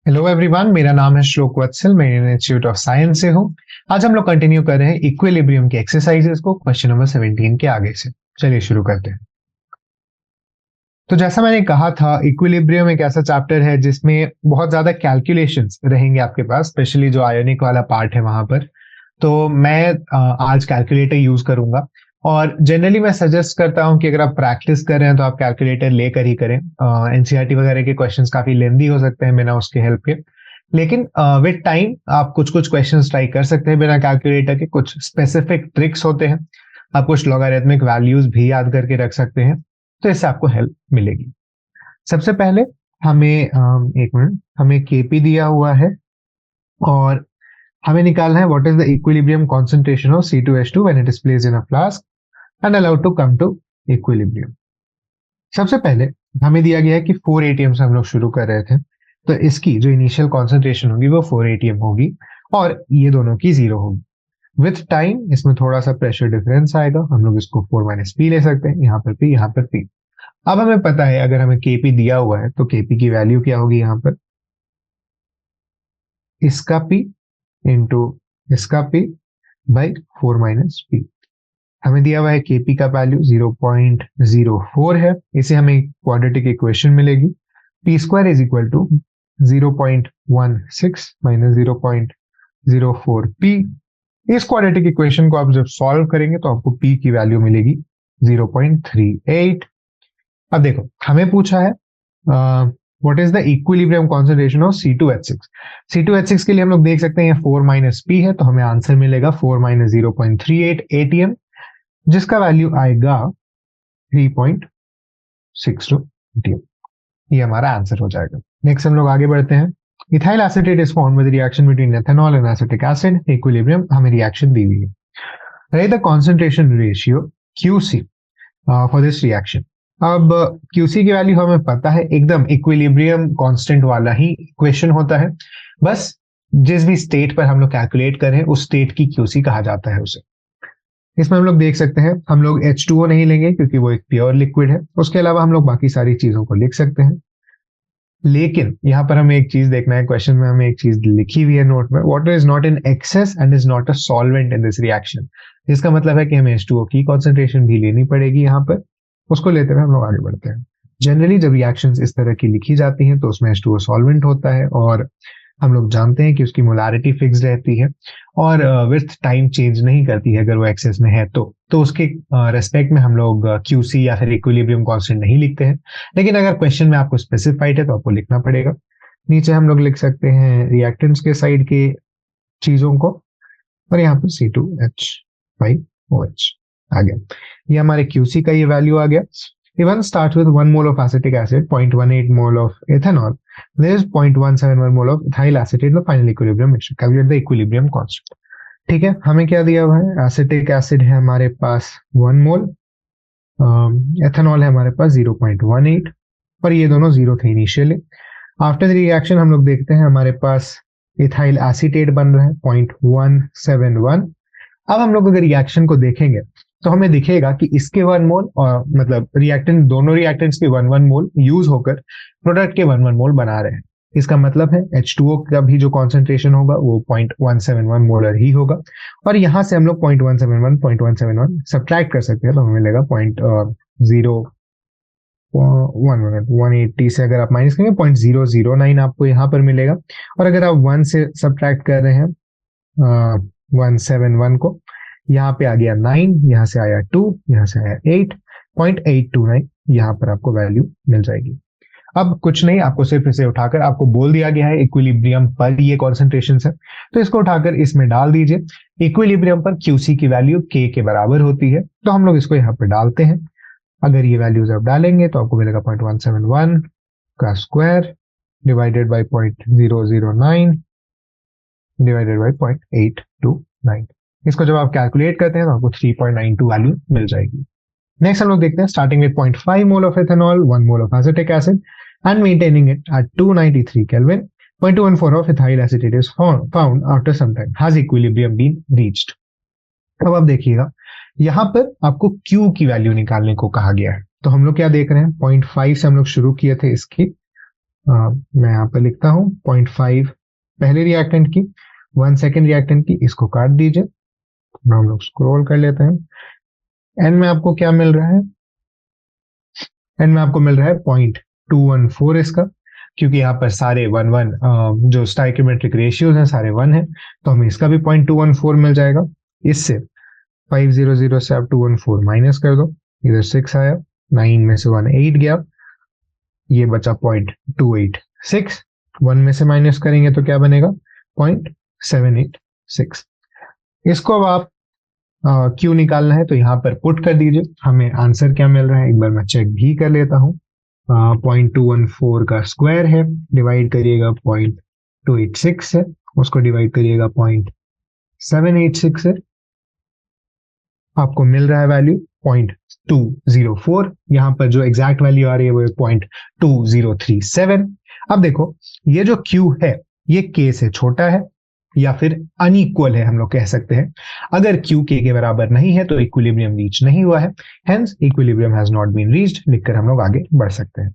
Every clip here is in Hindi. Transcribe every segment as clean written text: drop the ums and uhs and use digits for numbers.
हेलो एवरीवन, मेरा नाम है श्लोक वत्सल। मैं इंडियन इंस्टीट्यूट ऑफ साइंस से हूँ। आज हम लोग कंटिन्यू कर रहे हैं इक्विलिब्रियम के एक्सरसाइजेस को क्वेश्चन नंबर 17 के आगे से। चलिए शुरू करते हैं। तो जैसा मैंने कहा था, इक्विलिब्रियम एक ऐसा चैप्टर है जिसमें बहुत ज्यादा कैलकुलेशंस रहेंगे आपके पास, स्पेशली जो आयोनिक वाला पार्ट है वहां पर। तो मैं आज कैलकुलेटर यूज करूंगा। और जनरली मैं सजेस्ट करता हूं कि अगर आप प्रैक्टिस कर रहे हैं तो आप कैलकुलेटर लेकर ही करें। एनसीईआरटी वगैरह के क्वेश्चंस काफी लेंदी हो सकते हैं बिना उसके हेल्प के। लेकिन विद टाइम आप कुछ कुछ क्वेश्चंस ट्राई कर सकते हैं बिना कैलकुलेटर के। कुछ स्पेसिफिक ट्रिक्स होते हैं। आप कुछ लॉगरिथमिक वैल्यूज भी याद करके रख सकते हैं। तो इससे आपको हेल्प मिलेगी। सबसे पहले हमें एक मिनट, हमें केपी दिया हुआ है और हमें निकालना है what is the equilibrium concentration of C2H2 when it is placed in a flask and allowed to come to equilibrium. सबसे पहले हमें दिया गया है कि 4 एटीएम से हम लोग शुरू कर रहे थे। तो इसकी जो इनिशियल कॉन्सेंट्रेशन होगी वो 4 एटीएम होगी और ये दोनों की 0 होगी। विथ टाइम इसमें थोड़ा सा प्रेशर डिफरेंस आएगा। हम लोग इसको 4 माइनस पी ले सकते हैं, यहाँ पर पी, यहाँ पर पी। अब हमें पता है अगर हमें केपी दिया हुआ है तो केपी की वैल्यू क्या होगी, यहाँ पर इसका पी इंटू इसका पी बाई 4 माइनस पी। हमें दिया हुआ है केपी का वैल्यू 0.04 है। इसे हमें क्वाड्रेटिक इक्वेशन मिलेगी। P square is equal to 0.16 minus 0.04 P. इस क्वाड्रेटिक इक्वेशन को आप जब सॉल्व करेंगे तो आपको पी की वैल्यू मिलेगी 0.38। अब देखो हमें पूछा है what is the equilibrium concentration of C2H6। C2H6 के लिए हम लोग देख सकते हैं ये 4 माइनस पी है, तो हमें आंसर मिलेगा 4 माइनस 0.38 एटीएम, जिसका वैल्यू आएगा 3.62 एटीएम। ये हमारा आंसर हो जाएगा। नेक्स्ट हम लोग आगे बढ़ते हैं। Ethyl acetate is formed with reaction between ethanol and acetic acid. Equilibrium हमें रिएक्शन दी हुई है। Right the concentration ratio QC for this reaction. अब QC की वैल्यू हमें पता है, एकदम इक्विलिब्रियम कांस्टेंट वाला ही इक्वेशन होता है। बस जिस भी स्टेट पर हम लोग कैलकुलेट करें उस स्टेट की QC कहा जाता है उसे। इसमें हम लोग देख सकते हैं, हम लोग H2O नहीं लेंगे क्योंकि वो एक प्योर लिक्विड है। उसके अलावा हम लोग बाकी सारी चीजों को लिख सकते हैं। लेकिन यहाँ पर हमें एक चीज देखना है, क्वेश्चन में हमें एक चीज लिखी हुई है नोट में, water is not in excess and is not a solvent in this reaction. इसका मतलब है कि हमें H2O की कॉन्सेंट्रेशन भी लेनी पड़ेगी यहाँ पर। उसको लेते हुए हम लोग आगे बढ़ते हैं। जनरली जब रिएक्शंस इस तरह की लिखी जाती हैं तो उसमें H2O सॉल्वेंट होता है और हम लोग जानते हैं कि उसकी मोलारिटी फिक्स रहती है और विथ टाइम चेंज नहीं करती है। अगर वो एक्सेस में है तो उसके रेस्पेक्ट में हम लोग QC या फिर इक्विलिब्रियम कांस्टेंट नहीं लिखते हैं। लेकिन अगर क्वेश्चन में आपको स्पेसिफाइड है तो आपको लिखना पड़ेगा। नीचे हम लोग लिख सकते हैं रिएक्टेंट्स के साइड के चीजों को और यहाँ पर C2H5OH आ गया। ये हमारे QC का ये वैल्यू आ गया। Even starts with 1 mole of acetic acid, 0.18 mole of ethanol. There is 0.171 mole of ethyl acetate in the final equilibrium mixture. Calculate the equilibrium constant. ठीक है, हमें क्या दिया हुआ है? एसिटिक एसिड है हमारे पास 1 मोल, एथेनॉल है हमारे पास 0.18 और ये दोनों जीरो थे इनिशियली। आफ्टर द रिएक्शन हम लोग देखते हैं हमारे पास इथाइल एसीटेट बन रहा है 0.171। अब हम लोग अगर रिएक्शन को देखेंगे तो हमें दिखेगा कि इसके 1 मोल और मतलब रिएक्टेंट, दोनों रिएक्टेंट्स के 1 मोल यूज होकर प्रोडक्ट के 1 मोल बना रहे हैं। इसका मतलब है H2O का भी जो कॉन्सेंट्रेशन होगा वो 0.171 मोलर ही होगा और यहां से हम लोग 0.171 सब्ट्रैक्ट कर सकते हैं तो हमें मिलेगा 180 से अगर आप माइनस करेंगे 0.009 आपको यहाँ पर मिलेगा। और अगर आप 1 से सब्ट्रैक्ट कर रहे हैं 171 को, यहाँ पे आ गया 9, यहाँ से आया 2, यहाँ से आया 8.829, यहाँ पर आपको वैल्यू मिल जाएगी। अब कुछ नहीं, आपको सिर्फ इसे उठाकर आपको बोल दिया गया है इक्विलिब्रियम पर ये कॉन्सेंट्रेशन है, तो इसको उठाकर इसमें डाल दीजिए। इक्विलिब्रियम पर QC की वैल्यू K के बराबर होती है, तो हम लोग इसको यहाँ पे डालते हैं। अगर ये वैल्यूज आप डालेंगे तो आपको मिलेगा 0.171 का square divided by 0.009 divided by 0.829। इसको जब आप कैलकुलेट करते हैं तो आपको 3.92 वैल्यू मिल जाएगी। नेक्स्ट हम लोग देखते हैं, starting with 0.5 mole of ethanol, 1 mole of acetic acid and maintaining it at 293 kelvin, 0.214 of ethyl acetate is found after some time. Has equilibrium been reached? अब आप देखिएगा यहां पर आपको Q की वैल्यू निकालने को कहा गया है। तो हम लोग क्या देख रहे हैं, 0.5 से हम लोग शुरू किए थे इसकी मैं यहाँ पर लिखता हूँ 0.5 पहले रिएक्टेंट की, 1 सेकेंड रिएक्टेंट की, इसको काट दीजिए। हम लोग स्क्रॉल कर लेते हैं। एन में आपको क्या मिल रहा है? एन में आपको मिल रहा है 0.214 इसका, क्योंकि यहाँ पर सारे 1 1 जो स्टाइकियोमेट्रिक रेशियोज हैं सारे 1 है, तो हमें इसका भी 0.214 मिल जाएगा। इससे 500 से आप 214 माइनस कर दो, इधर 6 आया, 9 में से 1 8 गया, ये बचा 0.286, 1 में से माइनस करेंगे तो क्या बनेगा? 0.786। इसको अब आप क्यों निकालना है तो यहाँ पर पुट कर दीजिए, हमें आंसर क्या मिल रहा है एक बार मैं चेक भी कर लेता हूँ। 0.214 का स्क्वायर है, डिवाइड करिएगा 0.286 से, उसको डिवाइड करिएगा 0.786 से, आपको मिल रहा है वैल्यू 0.204। यहाँ पर जो एग्जैक्ट वैल्यू आ रही है वो 0.2037। अब देखो ये जो Q है ये K से छोटा है या फिर अनइक्वल है, हम लोग कह सकते हैं। अगर Q K के बराबर नहीं है तो इक्विलिब्रियम रीच नहीं हुआ है, hence equilibrium has not been reached लिखकर हम लोग आगे बढ़ सकते हैं।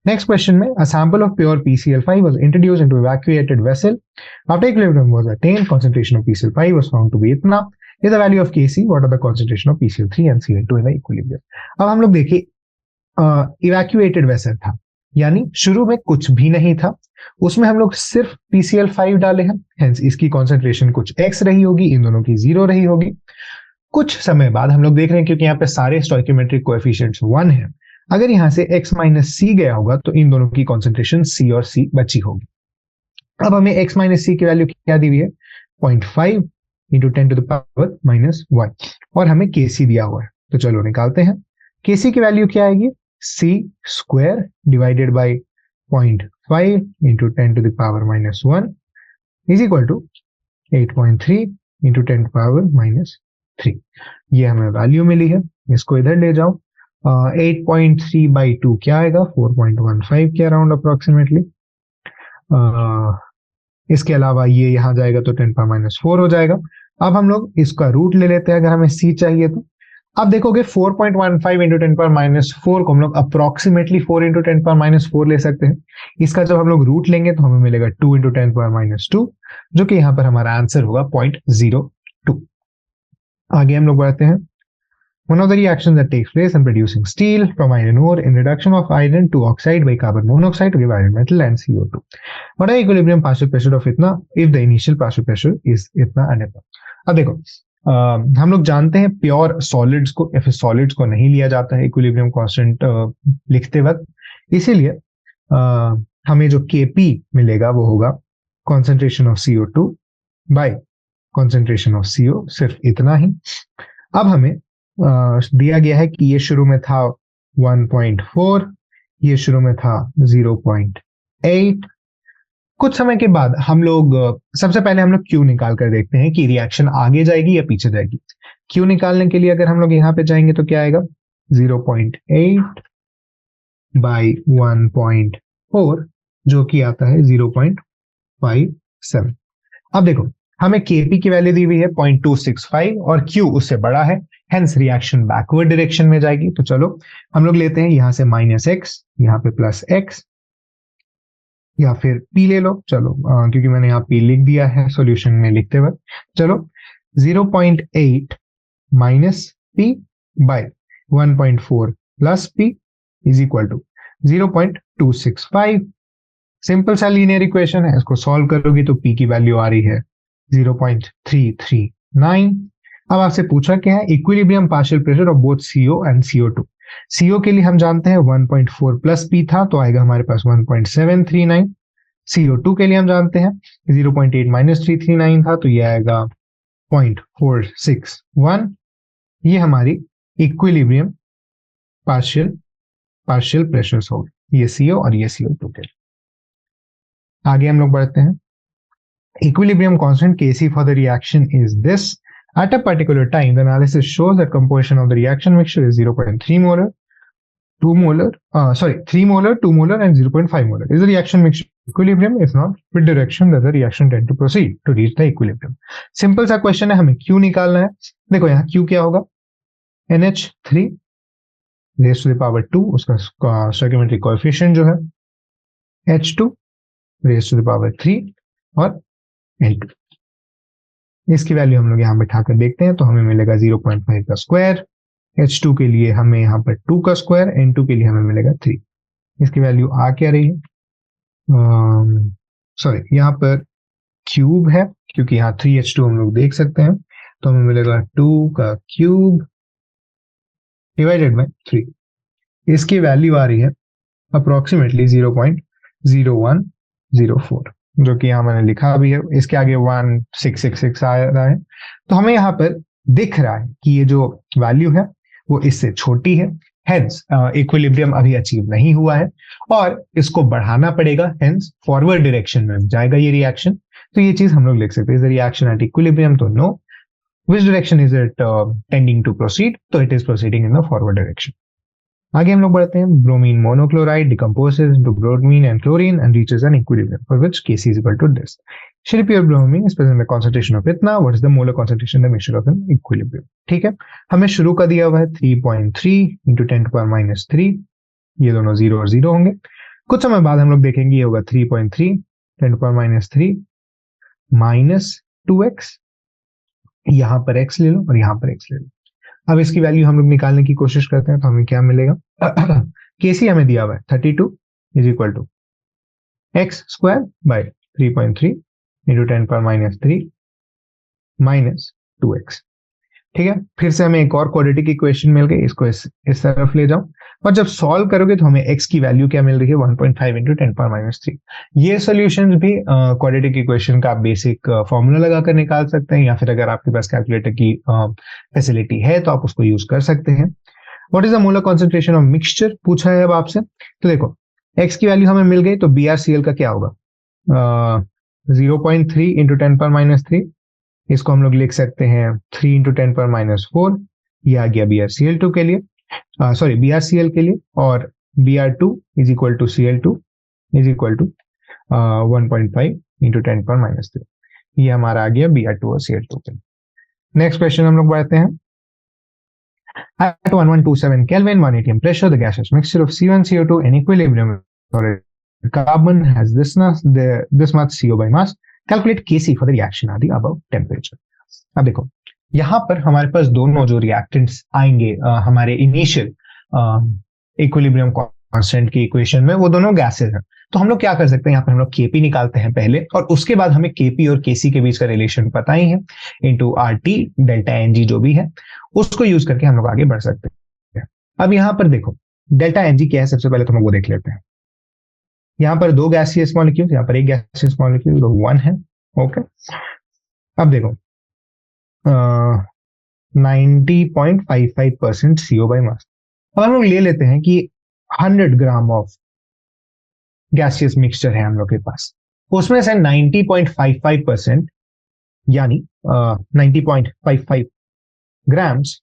नेक्स्ट क्वेश्चन में a sample of pure PCl5 was introduced into evacuated vessel. After equilibrium was attained, concentration of PCl5 was found to be इतना. Is the value of Kc? What are the concentration of PCl3 and Cl2 in the equilibrium? अब हम लोग देखिए इवैक्यूएटेड वेसल था, यानी शुरू में कुछ भी नहीं था, उसमें हम लोग सिर्फ PCl5 डाले हैं, हेंस इसकी कॉन्सेंट्रेशन कुछ x रही होगी, इन दोनों की 0 रही होगी। कुछ समय बाद हम लोग देख रहे हैं क्योंकि यहाँ पे सारे स्टोइकियोमेट्रिक कोएफिशिएंट्स 1 है, अगर यहाँ से x माइनस सी गया होगा तो इन दोनों की कॉन्सेंट्रेशन C और C बची होगी। अब हमें x माइनस सी की वैल्यू क्या दी हुई है? 0.5 into 10 to the power minus 1, और हमें Kc दिया हुआ है, तो चलो निकालते हैं। Kc की वैल्यू क्या आएगी? C square divided by 0.5 into 10 to the power minus 1 is equal to 8.3 into 10 to power minus 3। ये हमें वैल्यू मिली है, इसको इधर ले जाओ। 8.3 बाई 2 क्या आएगा? 4.15 के अराउंड अप्रोक्सीमेटली। इसके अलावा ये यहाँ जाएगा तो 10 पावर माइनस 4 हो जाएगा। अब हम लोग इसका रूट ले लेते हैं अगर हमें C चाहिए तो। अब देखोगे 4.15 इंटू 10 पावर माइनस 4 को हम लोग अप्रोक्सीमेटली 4 इंटू 10 पावर माइनस 4 ले सकते हैं। इसका जब हम लोग रूट लेंगे तो हमें मिलेगा 2 इंटू 10 पावर माइनस 2, जो कि यहाँ पर हमारा आंसर होगा 0.02। आगे हम लोग बढ़ते हैं। One of the reactions that takes place in producing steel from iron ore in reduction of iron to oxide by carbon monoxide to give iron metal and CO2. What are equilibrium partial pressure of इतना if the initial partial pressure is इतना and इतना? अब देखो हम लोग जानते हैं प्योर सॉलिड्स को या फिर सॉलिड्स को नहीं लिया जाता है इक्विलिब्रियम कांस्टेंट लिखते वक्त, इसीलिए हमें जो Kp मिलेगा वो होगा concentration of CO2 bye concentration of CO, सिर्फ इतना ही। अब हमें दिया गया है कि ये शुरू में था 1.4, ये शुरू में था 0.8। कुछ समय के बाद हम लोग सबसे पहले हम लोग Q निकाल कर देखते हैं कि रिएक्शन आगे जाएगी या पीछे जाएगी। Q निकालने के लिए अगर हम लोग यहाँ पे जाएंगे तो क्या आएगा? 0.8 बाई 1.4 जो कि आता है 0.57। अब देखो हमें Kp की वैल्यू दी हुई है 0.265 और Q उससे बड़ा है, हेंस रिएक्शन बैकवर्ड डायरेक्शन में जाएगी। तो चलो हम लोग लेते हैं यहाँ से माइनस एक्स, यहाँ पे प्लस एक्स, या फिर P ले लो, चलो क्योंकि मैंने यहाँ P लिख दिया है सॉल्यूशन में लिखते वक्त। चलो 0.8 minus P by 1.4 plus P is equal to 0.265। Simple सा लीनियर इक्वेशन है, इसको सॉल्व करोगी तो P की वैल्यू आ रही है 0.339। अब आपसे पूछा क्या है? Equilibrium partial pressure of both CO and CO2। CO के लिए हम जानते हैं 1.4 प्लस P था तो आएगा हमारे पास 1.739। CO2 के लिए हम जानते हैं 0.8 माइनस 339 था तो ये आएगा 0.461। ये हमारी इक्विलिब्रियम पार्शियल प्रेशर्स हो गए, ये CO और ये CO2 के लिए। आगे हम लोग बढ़ते हैं। Equilibrium constant Kc for the reaction is this. At a particular time, the analysis shows that composition of the reaction mixture is 0.3 molar, 3 molar, 2 molar, and 0.5 molar. Is the reaction mixture equilibrium? If not, which direction does the reaction tend to proceed to reach the equilibrium? Simple सा क्वेश्चन है, हमें Q निकालना है। देखो यहाँ Q क्या होगा? NH3 raised to the power 2, उसका स्टोइकियोमेट्रिक कोएफिशिएंट जो है H2 raise to the power 3 और N2। इसकी वैल्यू हम लोग यहाँ बैठाकर देखते हैं तो हमें मिलेगा 0.5 का स्क्वायर। H2 के लिए हमें यहाँ पर 2 का स्क्वायर, N2 के लिए हमें मिलेगा 3। इसकी वैल्यू आ क्या रही है, सॉरी यहाँ पर क्यूब है क्योंकि यहाँ 3H2 हम लोग देख सकते हैं, तो हमें मिलेगा 2 का क्यूब डिवाइडेड बाय 3। इसकी वैल्यू आ रही है अप्रोक्सीमेटली 0.0104, जो कि यहाँ मैंने लिखा भी है। इसके आगे 1666 आ रहा है, तो हमें यहाँ पर दिख रहा है कि ये जो वैल्यू है वो इससे छोटी है, हेंस इक्विलिब्रियम अभी अचीव नहीं हुआ है और इसको बढ़ाना पड़ेगा, हेंस फॉरवर्ड डायरेक्शन में जाएगा ये रिएक्शन। तो ये चीज हम लोग लिख सकते हैं, reaction at equilibrium to know, which direction is it tending to proceed, तो it is proceeding in the forward direction. आगे हम लोग बढ़ते हैं, bromine monochloride decomposes into bromine and chlorine and reaches an equilibrium for which Kc is equal to this. Shri pure bromine is present in the concentration of इतना, what is the molar concentration in the mixture of an equilibrium। ठीक है, हमें शुरू का दिया हुआ है 3.3 into 10 to the power minus 3, ये दोनों 0 और 0 होंगे। कुछ समय बाद हम लोग देखेंगे ये होगा 3.3 10 to the power minus 3 minus 2x, यहाँ पर x ले लो और यहाँ पर x ले लो। अब इसकी वैल्यू हम लोग निकालने की कोशिश करते हैं तो हमें क्या मिलेगा, Kc हमें दिया हुआ है 32 is equal to x square by 3.3 into 10 power minus 3 minus 2x। ठीक है, फिर से हमें एक और क्वाड्रेटिक इक्वेशन मिल गई, इसको इस तरफ ले जाओ और जब सॉल्व करोगे तो हमें x की वैल्यू क्या मिल रही है, 1.5 इंटू 10 पावर माइनस 3। ये सॉल्यूशंस भी क्वाड्रेटिक इक्वेशन का बेसिक फॉर्मूला लगाकर निकाल सकते हैं, या फिर अगर आपके पास कैलकुलेटर की फैसिलिटी है तो आप उसको यूज कर सकते हैं। What is the molar concentration of mixture पूछा है अब आपसे, तो देखो x की वैल्यू हमें मिल गई तो BrCl का क्या होगा, 0.3 इंटू 10 पावर माइनस 3, इसको हम लोग लिख सकते हैं 3 इंटू 10 पावर माइनस 4, ये आ गया BrCl2 के लिए, सॉरी BrCl के लिए, और Br2 is equal to Cl2 is equal to 1.5 into 10 power minus 3, ये हमारा आ गया Br2 और Cl2 के लिए। नेक्स्ट क्वेश्चन हम लोग बढ़ते हैं। At 1127 Kelvin, 1 atm pressure, the gaseous mixture of C1, CO2 in equilibrium or carbon has this much CO by mass. Calculate Kc for the reaction at the above temperature. अब देखो यहाँ पर हमारे पास दोनों जो रिएक्टेंट्स आएंगे हमारे इनिशियल इक्विलिब्रियम कांस्टेंट की इक्वेशन में, वो दोनों गैसेस हैं। तो हम लोग क्या कर सकते हैं, यहाँ पर हम लोग Kp निकालते हैं पहले और उसके बाद हमें Kp और Kc के बीच का रिलेशन पता ही है, इंटू RT डेल्टा Ng जो भी है उसको यूज करके हम लोग आगे बढ़ सकते हैं। अब यहाँ पर देखो डेल्टा Ng क्या है, सबसे पहले तो हम वो देख लेते हैं। यहाँ पर दो गैसियस मॉलिक्यूल, यहाँ पर एक गैसियस मॉलिक्यूल तो 1 है। ओके, अब देखो 90.55% CO बाय मास। अब हम लोग ले लेते हैं कि 100 ग्राम ऑफ गैसियस मिक्सचर है हम लोग के पास, उसमें से 90.55% यानी 90.55 ग्राम्स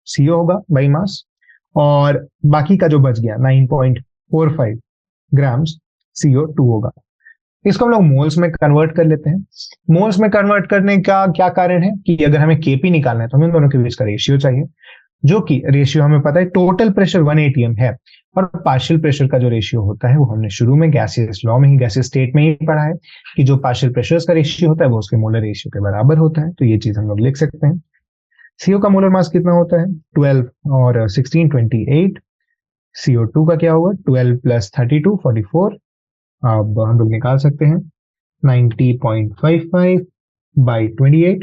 CO होगा बाई मास, और बाकी का जो बच गया 9.45 ग्राम्स CO2 होगा। इसको हम लोग मोल्स में कन्वर्ट कर लेते हैं। मोल्स में कन्वर्ट करने का क्या कारण है कि अगर हमें Kp निकालना है तो हमें दोनों के बीच का रेशियो चाहिए, जो कि रेशियो हमें पता है टोटल प्रेशर 1 atm है, और पार्शियल प्रेशर का जो रेशियो होता है वो हमने शुरू में गैसियस लॉ में ही, गैसियस स्टेट में ही पढ़ा है कि जो पार्शियल प्रेशर का रेशियो होता है वो उसके मोलर रेशियो के बराबर होता है। तो ये चीज हम लोग लिख सकते हैं। CO का मोलर मास कितना होता है, 12 और 16 28। CO2 का क्या होगा, 12 प्लस 32 44। अब हम लोग निकाल सकते हैं 90.55 बाई 28,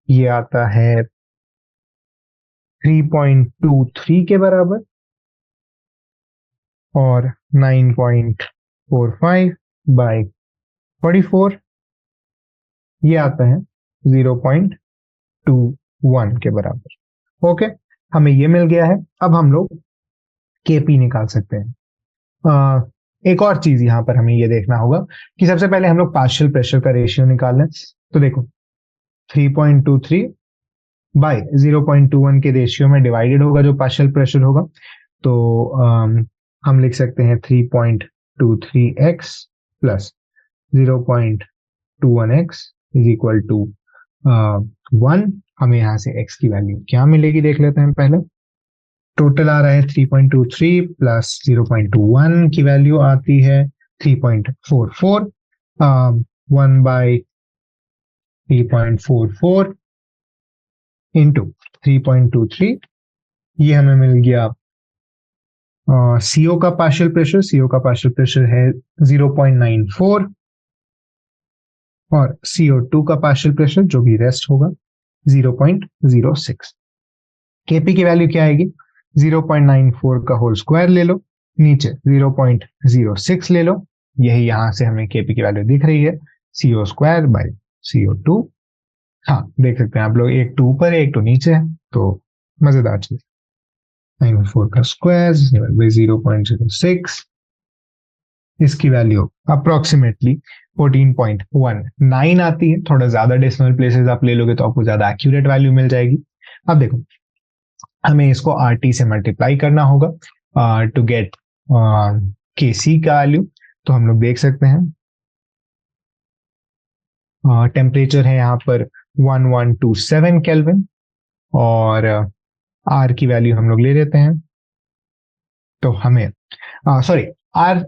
ये आता है 3.23 के बराबर, और 9.45 बाई 44 ये आता है 0.21 के बराबर। ओके, हमें ये मिल गया है। अब हम लोग Kp निकाल सकते हैं। एक और चीज यहां पर हमें ये देखना होगा कि सबसे पहले हम लोग पार्शियल प्रेशर का रेशियो निकाल लें। तो देखो 3.23 बाय 0.21 के रेशियो में डिवाइडेड होगा जो पार्शियल प्रेशर होगा, तो हम लिख सकते हैं 3.23x plus 0.21x is equal to 1। हमें यहां से x की वैल्यू क्या मिलेगी देख लेते हैं पहले। टोटल आ रहा है 3.23 प्लस 0.21 की वैल्यू आती है 3.44, 1/3.44 इंटू 3.23, ये हमें मिल गया सीओ का पार्शियल प्रेशर। सीओ का पार्शियल प्रेशर है 0.94 और CO2 का पार्शियल प्रेशर जो भी रेस्ट होगा 0.06। केपी की वैल्यू क्या आएगी, 0.94 का होल स्क्वायर ले लो, नीचे 0.06 ले लो, यही यहां से हमें केपी की वैल्यू दिख रही है, CO स्क्वायर बाय CO2। हाँ देख सकते हैं आप लोग, एक टू ऊपर है एक टू नीचे है, तो मजेदार चीज। 94 का स्क्वायर बाय 0.06, इसकी वैल्यू अप्रोक्सीमेटली 14.19 आती है। थोड़ा ज्यादा डेसिमल प्लेसेस आप ले लोगे तो आपको ज्यादा एक्यूरेट वैल्यू मिल जाएगी। अब देखो हमें इसको RT से मल्टीप्लाई करना होगा टू गेट KC का वैल्यू। तो हम लोग देख सकते हैं टेम्परेचर है यहाँ पर 1127 केल्विन और R की वैल्यू हम लोग ले लेते हैं। तो हमें सॉरी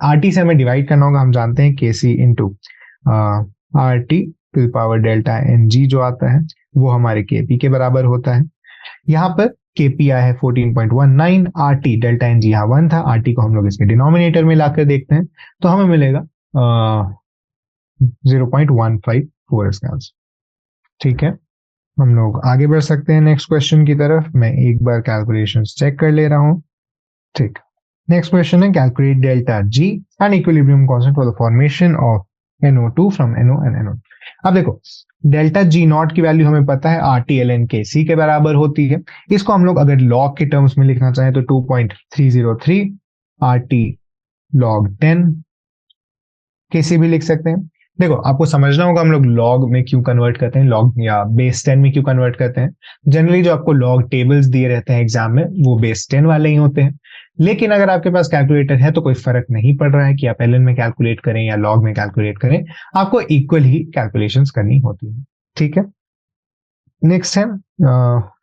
RT से हमें डिवाइड करना होगा। हम जानते हैं KC into RT to the power delta NG जो आता है वो हमारे KP के बराबर होता है। यहाँ पर KP आया है 14.19, RT डेल्टा NG यहाँ 1 था, RT को हम लोग इसके डिनोमिनेटर में लाकर देखते हैं तो हमें मिलेगा 0.154 इसका आंसर। ठीक है, हम लोग आगे बढ़ सकते हैं नेक्स्ट क्वेश्चन की तरफ। मैं एक बार कैलकुलेशंस चेक कर ले रहा हूँ। ठीक, नेक्स्ट क्वेश्चन है calculate delta G and equilibrium constant for the formation of NO2 from NO and NO। अब देखो डेल्टा G नॉट की वैल्यू हमें पता है RT ln KC के बराबर होती है। इसको हम लोग अगर लॉग के टर्म्स में लिखना चाहें तो 2.303 RT log 10 KC भी लिख सकते हैं। देखो आपको समझना होगा हम लोग लॉग में क्यों कन्वर्ट करते हैं, लॉग या बेस 10 में क्यों कन्वर्ट करते हैं। जनरली जो आपको लॉग टेबल्स दिए रहते हैं एग्जाम में वो बेस 10 वाले ही होते हैं, लेकिन अगर आपके पास कैलकुलेटर है तो कोई फर्क नहीं पड़ रहा है कि आप एलएन में कैलकुलेट करें या लॉग में कैलकुलेट करें, आपको इक्वल ही कैलकुलेशंस करनी होती है। ठीक है, नेक्स्ट है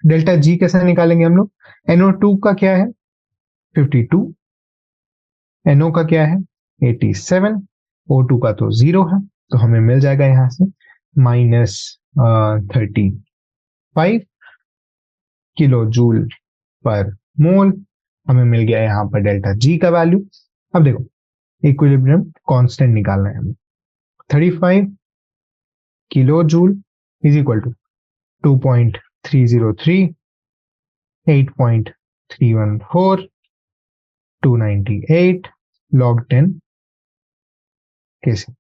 डेल्टा G कैसे निकालेंगे हम लोग। NO2 का क्या है 52, NO का क्या है 87, O2 का तो 0 है, तो हमें मिल जाएगा यहां से -35 किलो जूल पर मोल। हमें मिल गया यहाँ पर डेल्टा G का वैल्यू। अब देखो इक्विलिब्रियम कांस्टेंट निकालना है हमें। 35 kilo joule is equal to 2.303, 8.314, 298 log 10 कैसे।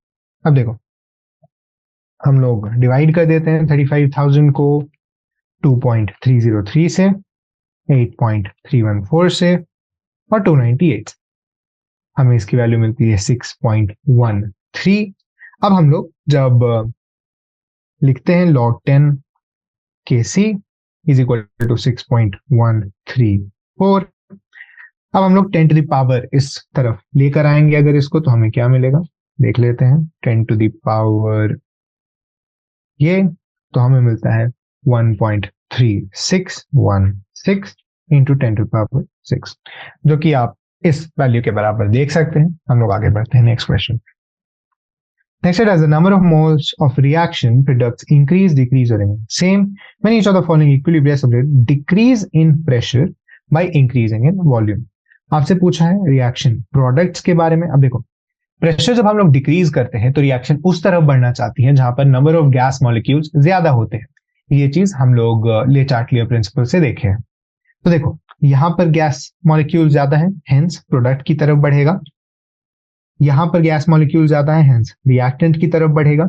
अब देखो हम लोग डिवाइड कर देते हैं 35,000 को 2.303 से, 8.314 से और 298, हमें इसकी वैल्यू मिलती है 6.13। अब हम लोग जब लिखते हैं log 10 KC is equal to 6.134, अब हम लोग 10 टू द पावर इस तरफ लेकर आएंगे अगर इसको, तो हमें क्या मिलेगा देख लेते हैं। 10 टू द पावर ये, तो हमें मिलता है 1.3616 इंटू 10 टू पावर 6, जो कि आप इस वैल्यू के बराबर देख सकते हैं। हम लोग आगे बढ़ते हैं next question. Next, as the number of moles of reaction products increase, decrease, or remain same when each of the following equilibria subject decrease in pressure by increasing in volume। आपसे पूछा है रिएक्शन प्रोडक्ट्स के बारे में। अब देखो प्रेशर जब हम लोग डिक्रीज करते हैं तो रिएक्शन उस तरफ बढ़ना चाहती है जहां पर नंबर ऑफ गैस मॉलिक्यूल्स ज्यादा होते हैं। ये चीज हम लोग ले चार्टलियर प्रिंसिपल से देखे हैं। तो देखो यहां पर गैस मॉलिक्यूल ज्यादा है, हेंस प्रोडक्ट की तरफ बढ़ेगा। यहां पर गैस मॉलिक्यूल ज्यादा है, हेंस रिएक्टेंट की तरफ बढ़ेगा।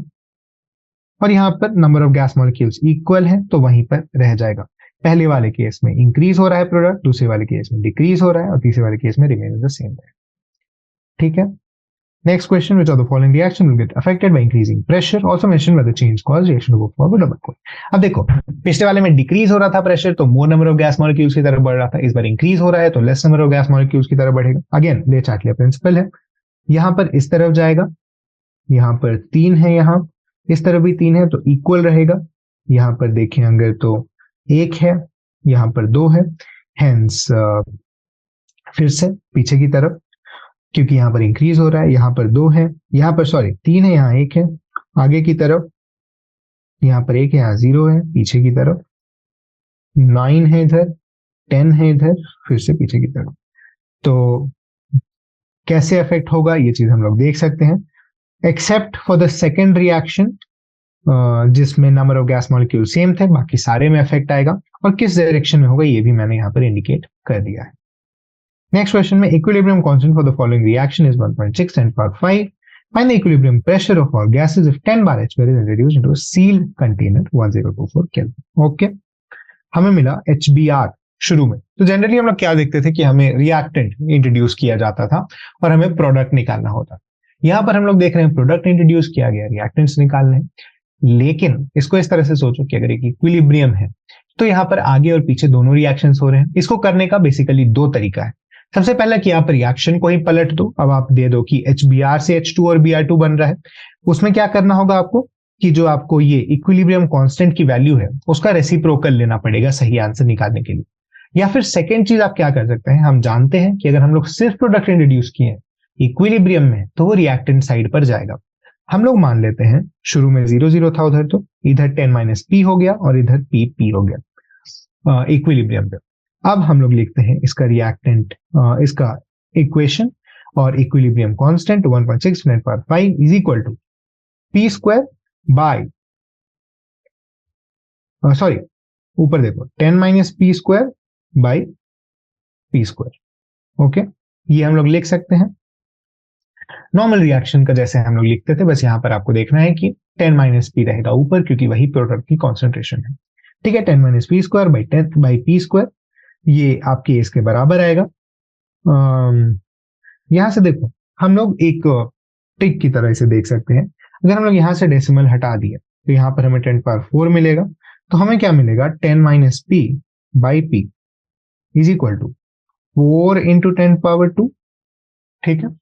और यहां पर number of gas molecules equal है तो वहीं पर रह जाएगा। पहले वाले केस में इंक्रीज हो रहा है प्रोडक्ट, दूसरे वाले केस में डिक्रीज हो रहा है और तीसरे वाले केस में रिमेन द सेम है। ठीक है, next question, which of the following reaction will get affected by increasing pressure, also mention whether change cause reaction to go forward or backward। अब देखो पिछले वाले में डिक्रीज हो रहा था प्रेशर तो मोर नंबर ऑफ गैस मॉलिक्यूल्स की तरफ बढ़ रहा था, इस बार इंक्रीज हो रहा है तो less number of gas molecules की तरफ बढ़ेगा। अगेन ले चार्टलियर प्रिंसिपल है, यहां पर इस तरफ जाएगा, यहां पर 3 है, यहां इस तरफ भी 3 है तो इक्वल रहेगा। यहां पर देखें अगर तो 1 है, यहां पर 2 है, हेंस फिर से पीछे की तरफ, क्योंकि यहाँ पर इंक्रीज हो रहा है, यहाँ पर 2 है, यहाँ पर सॉरी 3 है, यहाँ 1 है, आगे की तरफ यहाँ पर 1 है, यहाँ 0 है, पीछे की तरफ 9 है, इधर 10 है, इधर फिर से पीछे की तरफ। तो कैसे अफेक्ट होगा ये चीज हम लोग देख सकते हैं, except for the second reaction जिसमें number of gas molecule same थे, बाकी सारे में इफेक्ट आएगा, और किस डायरेक्शन में होगा ये भी मैंने यहाँ पर इंडिकेट कर दिया है। नेक्स्ट क्वेश्चन में equilibrium constant for the following reaction is 1.6 10 power 5. Find the equilibrium pressure of all gases if 10 bar H is introduced into a sealed container 1024 Kelvin. Okay, हमें मिला HBr शुरू में। तो जनरली हम लोग क्या देखते थे कि हमें रिएक्टेंट इंट्रोड्यूस किया जाता था और हमें प्रोडक्ट निकालना होता। यहाँ पर हम लोग देख रहे हैं प्रोडक्ट इंट्रोड्यूस किया गया, रिएक्टेंट्स निकालने हैं, लेकिन इसको इस तरह से सोचो कि अगर एक इक्विलिब्रियम है तो यहाँ पर आगे और पीछे दोनों रिएक्शंस हो रहे हैं। इसको करने का बेसिकली 2 तरीका है। सबसे पहला कि आप रिएक्शन को ही पलट दो, अब आप दे दो कि HBr से H2 और Br2 बन रहा है। उसमें क्या करना होगा आपको कि जो आपको ये इक्विलिब्रियम कांस्टेंट की वैल्यू है उसका रेसिप्रोकल लेना पड़ेगा सही आंसर निकालने के लिए। या फिर सेकेंड चीज आप क्या कर सकते हैं, हम जानते हैं कि अगर हम लोग सिर्फ प्रोडक्ट इंट्रोड्यूस किए इक्विलिब्रियम में तो वो रिएक्टेंट साइड पर जाएगा। हम लोग मान लेते हैं शुरू में 0 0 था उधर, तो इधर 10 - p हो गया और इधर p हो गया इक्विलिब्रियम पे। अब हम लोग लिखते हैं इसका रिएक्टेंट, इसका इक्वेशन और equilibrium constant 1.6 10 power 5 is equal to p square by, sorry ऊपर देखो 10 - p square by p square. Okay, ये हम लोग लिख सकते हैं नॉर्मल रिएक्शन का जैसे हम लोग लिखते थे, बस यहाँ पर आपको देखना है कि 10 - p रहेगा ऊपर क्योंकि वही प्रोडक्ट की कॉन्सेंट्रेशन है। ठीक है, 10 - p square by 10 by p square, ये आपके इसके बराबर आएगा। यहां से देखो हम लोग एक ट्रिक की तरह इसे देख सकते हैं, अगर हम लोग यहाँ से डेसिमल हटा दिए तो यहाँ पर हमें 10 power 4 मिलेगा, तो हमें क्या मिलेगा 10 - p by p is equal to 4 into 10 power 2। ठीक है,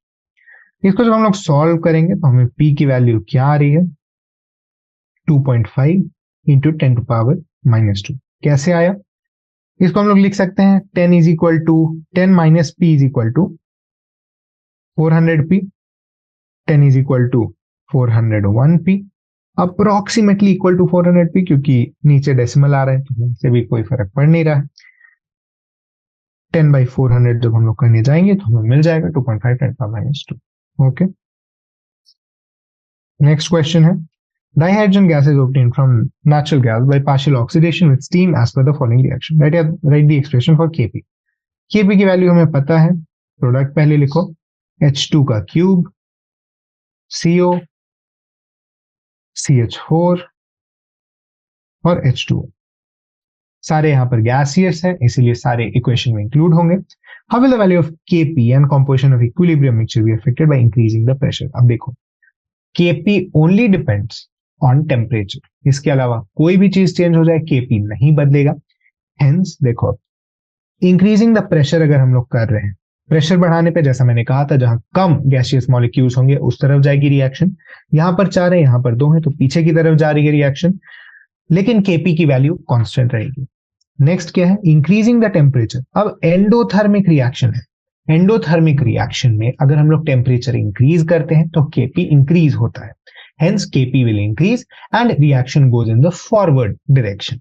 इसको जब हम लोग सॉल्व करेंगे तो हमें p की वैल्यू क्या आ रही है 2.5 इंटू 10 power -2। कैसे आया, इसको हम लोग लिख सकते हैं 10 is equal to 10 - p is equal to 400p, 10 is equal to 401p, approximately equal to 400p, क्योंकि नीचे डेसिमल आ रहा है तो इससे भी कोई फर्क पड़ नहीं रहा है। 10/400 जब हम लोग करने जाएंगे तो हमें मिल जाएगा 2.5 10 power -2। ओके, नेक्स्ट क्वेश्चन है dihydrogen gas is obtained from natural gas by partial oxidation with steam as per the following reaction. Write the expression for Kp. Kp की वैल्यू हमें पता है, प्रोडक्ट पहले लिखो H2 का क्यूब CO CH4 और H2O, सारे यहाँ पर गैसियस है इसीलिए सारे इक्वेशन में इंक्लूड होंगे। How will the value of Kp and composition of equilibrium mixture be affected by increasing the pressure? अब देखो Kp only depends on temperature, इसके अलावा कोई भी चीज चेंज हो जाए Kp नहीं बदलेगा। हेंस देखो इंक्रीजिंग द प्रेशर अगर हम लोग कर रहे हैं, प्रेशर बढ़ाने पे जैसा मैंने कहा था जहां कम गैसियस मॉलिक्यूल्स होंगे उस तरफ जाएगी रिएक्शन, यहां पर 4 है यहां पर 2 है तो पीछे की तरफ जा रही है रिएक्शन, लेकिन Kp की वैल्यू कांस्टेंट रहेगी। नेक्स्ट क्या है, इंक्रीजिंग द टेम्परेचर। अब एंडोथर्मिक रिएक्शन है, एंडोथर्मिक रिएक्शन में अगर हम लोग टेम्परेचर इंक्रीज करते हैं तो Kp इंक्रीज होता है, hence Kp will increase and reaction goes in the forward direction.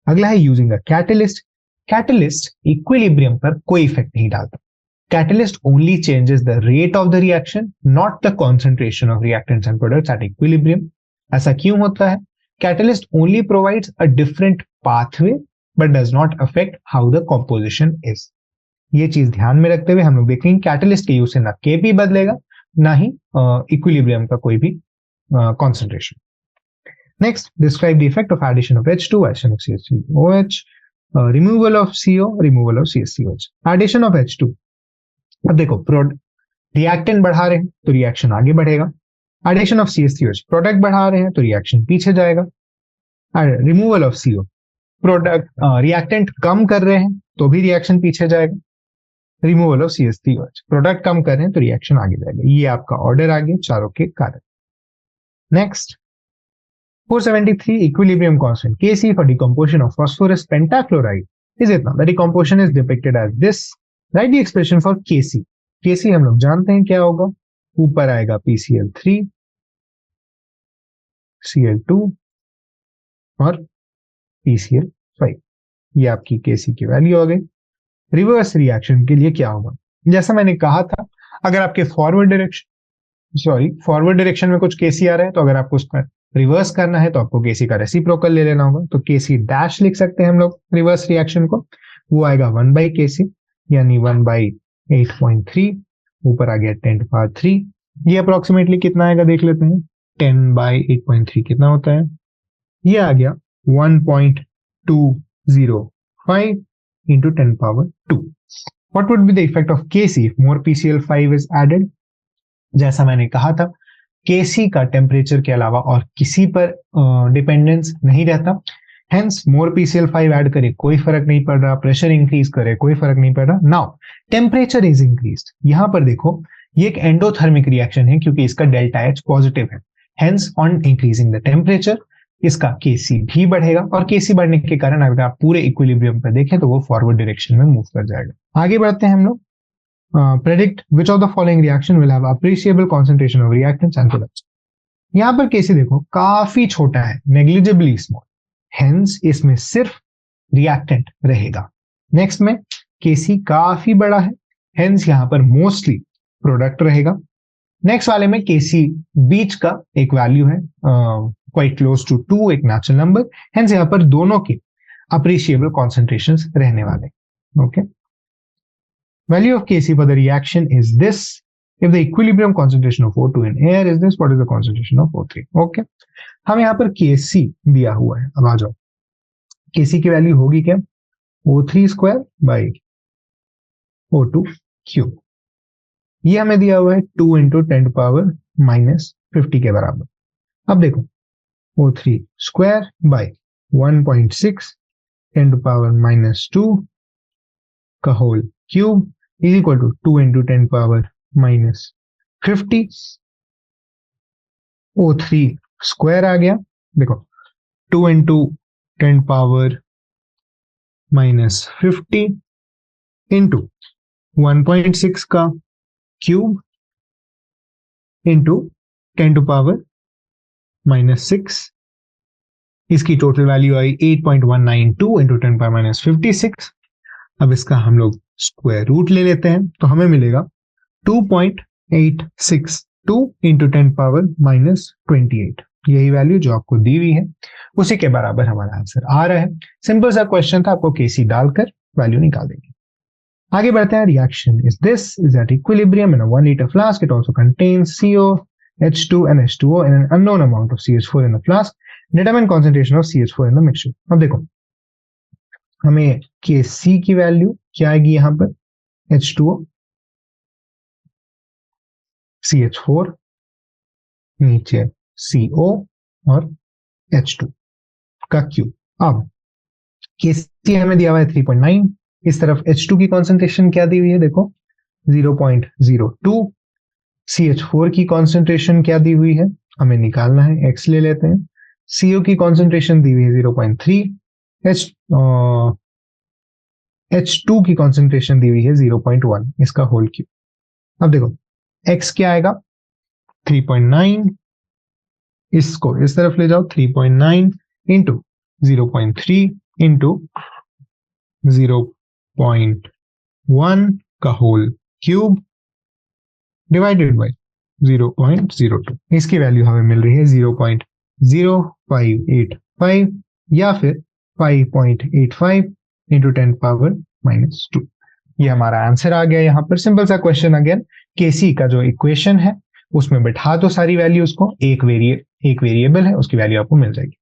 अगला है using a catalyst. Catalyst equilibrium पर कोई इफेक्ट नहीं डालता, catalyst only changes the rate of the reaction, not the concentration of reactants and products at equilibrium. ऐसा क्यों होता है, catalyst only provides a different pathway but does not affect how the composition is. ये चीज ध्यान में रखते हुए हम लोग देखेंगे कैटलिस्ट के यूज से ना Kp बदलेगा ना ही इक्विलिब्रियम का कोई भी concentration. Next, describe the effect of addition of H2, addition of CH3OH, removal of CO, removal of CH3OH. Addition of H2. अब देखो रिएक्टेंट बढ़ा रहे हैं तो रिएक्शन आगे बढ़ेगा, एडिशन ऑफ CH3OH प्रोडक्ट बढ़ा रहे हैं तो रिएक्शन पीछे जाएगा, removal of CO product reactant कम कर रहे हैं तो भी रिएक्शन पीछे जाएगा, रिमूवल ऑफ CH3OH प्रोडक्ट कम कर रहे हैं तो रिएक्शन आगे जाएगा। ये आपका ऑर्डर आ गया चारों के कारण। Next, 473 equilibrium constant Kc for decomposition of phosphorus pentachloride is इतना the decomposition is depicted as this. Write the expression for Kc. Kc हम लोग जानते हैं क्या होगा, ऊपर आएगा PCl3 Cl2 और PCl5। ये आपकी केसी की वैल्यू आ गई। रिवर्स रिएक्शन के लिए क्या होगा, जैसा मैंने कहा था, अगर आपके फॉरवर्ड डायरेक्शन में कुछ केसी आ रहा है तो अगर आपको उसका रिवर्स करना है तो आपको केसी का रेसिप्रोकल ले लेना होगा। तो केसी डैश लिख सकते हैं हम लोग रिवर्स रिएक्शन को, वो आएगा 1/KC यानी 1/8.3, ऊपर आ गया 10⁻3। ये अप्रोक्सीमेटली कितना आएगा देख लेते हैं, 10/8.3 कितना होता है, ये आ गया 1.205 into 10⁻2। What would be the effect of Kc if more PCl5 is added? जैसा मैंने कहा था, Kc का टेम्परेचर के अलावा और किसी पर डिपेंडेंस नहीं रहता। हेंस मोर PCl5 ऐड करे कोई फर्क नहीं पड़ रहा, प्रेशर इंक्रीज करे कोई फर्क नहीं पड़ रहा। Now temperature is increased. यहां पर देखो ये एक एंडोथर्मिक रिएक्शन है क्योंकि इसका डेल्टा H पॉजिटिव है। Hence on increasing the temperature इसका Kc भी बढ़ेगा और Kc बढ़ने के कारण अगर आप पूरे इक्विलिब्रियम पर देखें तो वो फॉरवर्ड डायरेक्शन में मूव कर जाएगा। आगे बढ़ते हैं हम लोग। Predict which of the following reaction will have appreciable concentration of reactants and products. यहां पर Kc देखो काफी छोटा है, नेग्लिजिबली स्मॉल, हेंस इसमें सिर्फ रिएक्टेंट रहेगा। नेक्स्ट में Kc काफी बड़ा है, हेंस यहां पर मोस्टली प्रोडक्ट रहेगा। नेक्स्ट वाले में Kc बीच का एक वैल्यू है, क्वाइट क्लोज टू 2, एक नेचुरल नंबर, हेंस यहां पर दोनों के अप्रिशिएबल कॉन्सेंट्रेशंस रहने वाले। Okay, value of Kc for the reaction is this. If the equilibrium concentration of O2 in air is this, what is the concentration of O3? Okay, हम यहाँ पर Kc दिया हुआ है। अब आ जाओ, Kc की वैल्यू होगी क्या, O3 square by O2 cube. ये हमें दिया हुआ है 2 into 10⁻⁻50 के बराबर। अब देखो O3 स्क्वायर बाई 1.6 10⁻⁻2 का whole cube is equal to 2 into 10⁻⁻50। O3 square आ गया, देखो 2 into 10⁻⁻50 इंटू 1.6 का क्यूब इंटू 10⁻⁻6, इसकी टोटल वैल्यू आई 8.192 इंटू 10⁻⁻56। अब इसका हम लोग स्क्वायर रूट ले लेते हैं तो हमें मिलेगा 2.862 इंटू 10⁻⁻28। यही वैल्यू जो आपको दी हुई है उसी के बराबर हमारा आंसर आ रहा है। सिंपल सा क्वेश्चन था, आपको Kc डालकर वैल्यू निकाल देंगे। आगे बढ़ते हैं। Reaction is this is at equilibrium in a 1 liter flask. It also contains CO, H2 and H2O and an unknown amount of CH4 in the flask. Determine concentration of CH4 in the mixture. अब देखो हमें Kc की वैल्यू क्या आएगी यहाँ पर, H2O CH4 नीचे CO और H2 का क्यूब। अब Kc हमें दिया हुआ है 3.9, इस तरफ H2 की कॉन्सेंट्रेशन क्या दी हुई है, देखो 0.02। CH4 की कॉन्सेंट्रेशन क्या दी हुई है, हमें निकालना है, X ले लेते हैं। CO की कॉन्सेंट्रेशन दी हुई है 0.3, H2 की कॉन्सेंट्रेशन दी हुई है 0.1, इसका होल क्यूब। अब देखो X क्या आएगा 3.9, इसको इस तरफ ले जाओ 3.9 इंटू 0.3 इंटू 0.1 का होल क्यूब डिवाइडेड बाय 0.02। इसकी वैल्यू हमें मिल रही है 0.0585 या फिर 5.85 इंटू 10⁻⁻2। ये हमारा आंसर आ गया यहाँ पर। सिंपल सा क्वेश्चन। अगेन Kc का जो इक्वेशन है उसमें बैठा दो सारी वैल्यूज को, एक वेरिएबल है उसकी वैल्यू आपको मिल जाएगी।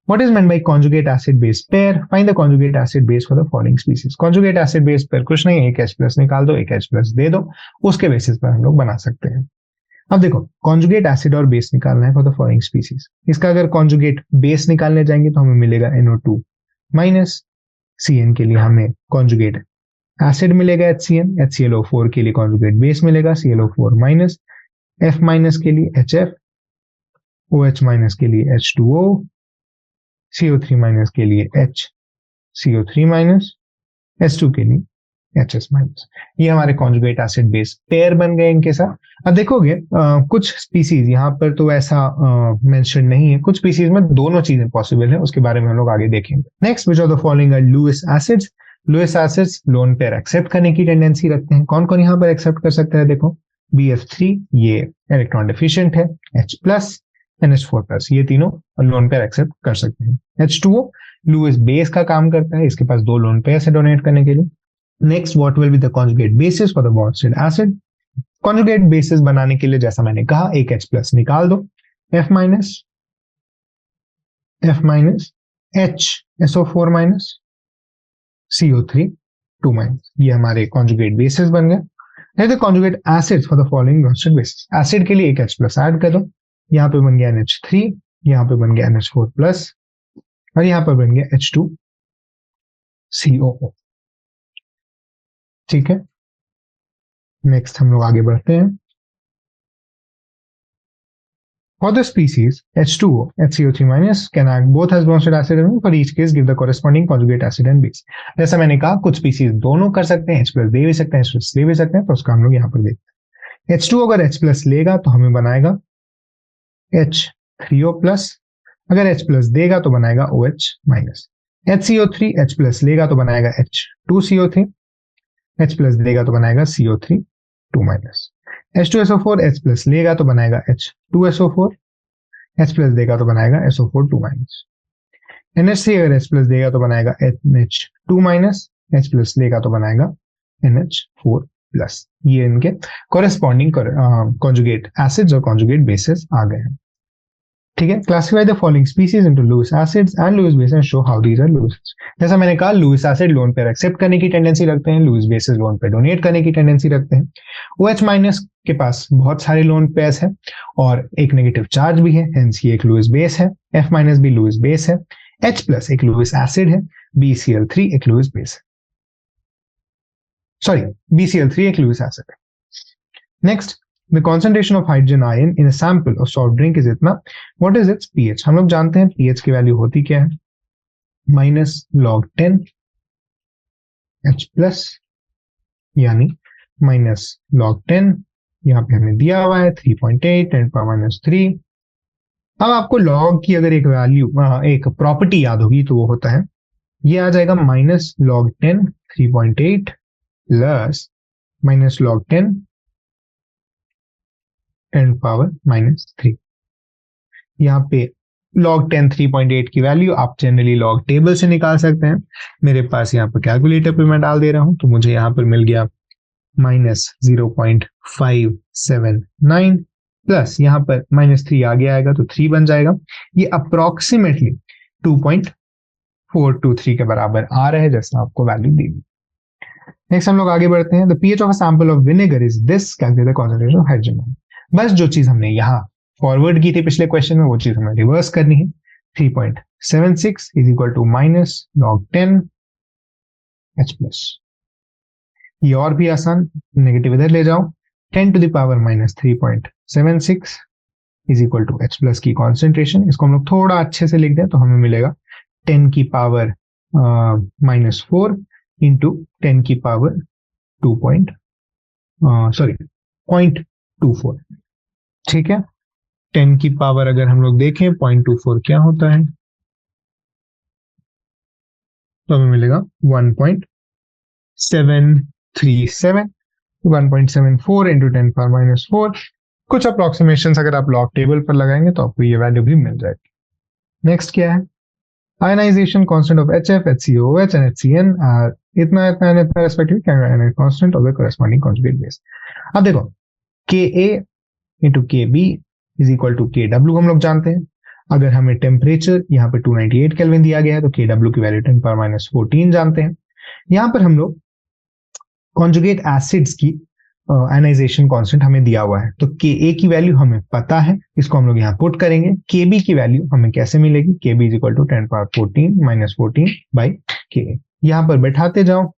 What is meant by conjugate acid base pair? Find the conjugate acid base for the following species. Conjugate acid base pair कुछ नहीं है, एक H+ निकाल दो, एक H+ दे दो, उसके बेसिस पर हम लोग बना सकते हैं। अब देखो conjugate acid और base निकालना है for the following species. इसका अगर conjugate base निकालने जाएंगे तो हमें मिलेगा NO2 माइनस, CN के लिए हमें conjugate acid मिलेगा HCN, HClO4 के लिए conjugate base मिलेगा ClO4 माइनस, F माइनस के लिए HF, OH माइनस के लिए H2O, CO3 माइनस के लिए H, CO3 माइनस, H2 के लिए HS माइनस। ये हमारे कॉन्जुगेट एसिड बेस पेयर बन गए इनके साथ। अब देखोगे कुछ स्पीसीज यहाँ पर तो ऐसा मेंशन नहीं है, कुछ स्पीसीज में दोनों चीजें पॉसिबल है, उसके बारे में हम लोग आगे देखेंगे। Next, which of the following are Lewis acids? Lewis acids lone pair accept करने की टेंडेंसी रखते हैं। कौन कौन यहाँ पर एक्सेप्ट कर सकता है? देखो, BF3 ये इलेक्ट्रॉन डिफिशिएंट है, H प्लस, NH4 प्लस, ये तीनों लोन पेयर एक्सेप्ट कर सकते हैं। H2O लुईस बेस का काम करता है, इसके पास दो लोन पेयर से डोनेट करने के लिए। Next, what will be the conjugate basis for the bonded acid? Conjugate basis बनाने के लिए जैसा मैंने कहा, एक H प्लस निकाल दो, F minus H SO4 minus CO3 2 minus, ये हमारे कॉन्जुगेट बेसिस बन गए। The conjugate acids for the following bonded basis. Acid के लिए एक H प्लस ऐड कर दो, यहाँ पे बन गया NH3, यहाँ पे बन गया NH4 प्लस, और यहाँ पर बन गया H2COO। ठीक है, नेक्स्ट हम लोग आगे बढ़ते हैं। For the species H2O, HCO3 minus can act both as bonded acid and for each case give the corresponding conjugate acid and base। जैसा मैंने कहा, कुछ स्पीसीज दोनों कर सकते हैं, H प्लस दे भी सकते हैं, H प्लस ले भी सकते हैं, तो उसका हम लोग यहाँ पर देखते हैं। H2 अगर H प्लस लेगा तो हमें बनाएगा H3O प्लस, अगर H प्लस देगा तो बनाएगा OH minus. HCO3 H plus लेगा तो बनाएगा H2CO3, H प्लस देगा तो बनाएगा CO3 2 minus. H2SO4 H plus लेगा तो बनाएगा H2SO4, H प्लस देगा तो बनाएगा SO4 2 माइनस। NH3 अगर H प्लस देगा तो बनाएगा NH2 माइनस, H प्लस लेगा तो बनाएगा NH4 प्लस। ये इनके कॉरेस्पॉन्डिंग कॉन्जुगेट एसिड्स और कॉन्जुगेट बेसिस आ गए हैं। ठीक है, classify the following species into Lewis acids and Lewis base and show how these are Lewis. जैसा मैंने कहा, Lewis acid lone pair accept करने की टेंडेंसी रखते हैं, Lewis bases lone pair donate करने की टेंडेंसी रखते हैं। OH माइनस के पास बहुत सारे लोन पेयर्स हैं और एक नेगेटिव चार्ज भी है, हेंस ये एक लुईस बेस है। F माइनस भी लुईस बेस है, H प्लस एक लुईस एसिड है, BCl3 एक लुईस बेस है, सॉरी BCl3 एक लुईस एसिड है। Next, the concentration of hydrogen ion in a sample of soft drink is इतना, what is its pH? हम लोग जानते हैं pH की वैल्यू होती क्या है, -log10 H प्लस, यानी -log10, यहाँ पे हमें दिया हुआ है 3.8 10⁻³ अब आपको log की अगर एक वैल्यू, एक प्रॉपर्टी याद होगी तो वो होता है, ये आ जाएगा -log10 3.8 प्लस -log10 10⁻³ यहाँ पे log 10 3.8 की वैल्यू आप जनरली log टेबल से निकाल सकते हैं। मेरे पास यहाँ पर कैलकुलेटर पे मैं डाल दे रहा हूं, तो मुझे यहाँ पर मिल गया -0.579 प्लस यहाँ पर -3 आगे आएगा तो 3 बन जाएगा। ये अप्रोक्सीमेटली 2.423 के बराबर आ रहा है, जैसा आपको वैल्यू दी गई। नेक्स्ट हम लोग आगे बढ़ते हैं। The pH of a sample of vinegar is this, calculate the concentration of hydrogen. बस जो चीज हमने यहाँ फॉरवर्ड की थी पिछले क्वेश्चन में, वो चीज हमें रिवर्स करनी है। 3.76 is equal to -log10 H plus. ये और भी आसान, नेगेटिव इधर ले जाओ, 10⁻³ is equal to H plus की कॉन्सेंट्रेशन। इसको हम लोग थोड़ा अच्छे से लिख दें तो हमें मिलेगा 10⁻⁻4 इंटू 0.24। ठीक है, 10 की पावर अगर हम लोग देखें 0.24 क्या होता है, तो हमें मिलेगा 1.737, 1.74 इंटू 10⁻⁻4। कुछ अप्रोक्सीमेशन अगर आप लॉग टेबल पर लगाएंगे तो आपको ये वैल्यू भी मिल जाएगी। नेक्स्ट क्या है, ionization constant of HF, HCOOH एंड HCN आर इतना respectively constant of the corresponding conjugate base. अब देखो, Ka into KB is equal to KW हम लोग जानते हैं। अगर हमें टेम्परेचर यहाँ पे 298 केल्विन दिया गया है तो KW की वैल्यू 10⁻⁻14 जानते हैं। यहाँ पर हम लोग कॉन्जुगेट एसिड्स की आयनाइजेशन कांस्टेंट हमें दिया हुआ है, तो Ka की वैल्यू हमें पता है, इसको हम लोग यहाँ पुट करेंगे। Kb की वैल्यू हमें कैसे मिलेगी, Kb इज इक्वल टू 10⁻14 यहाँ पर बैठाते जाओ,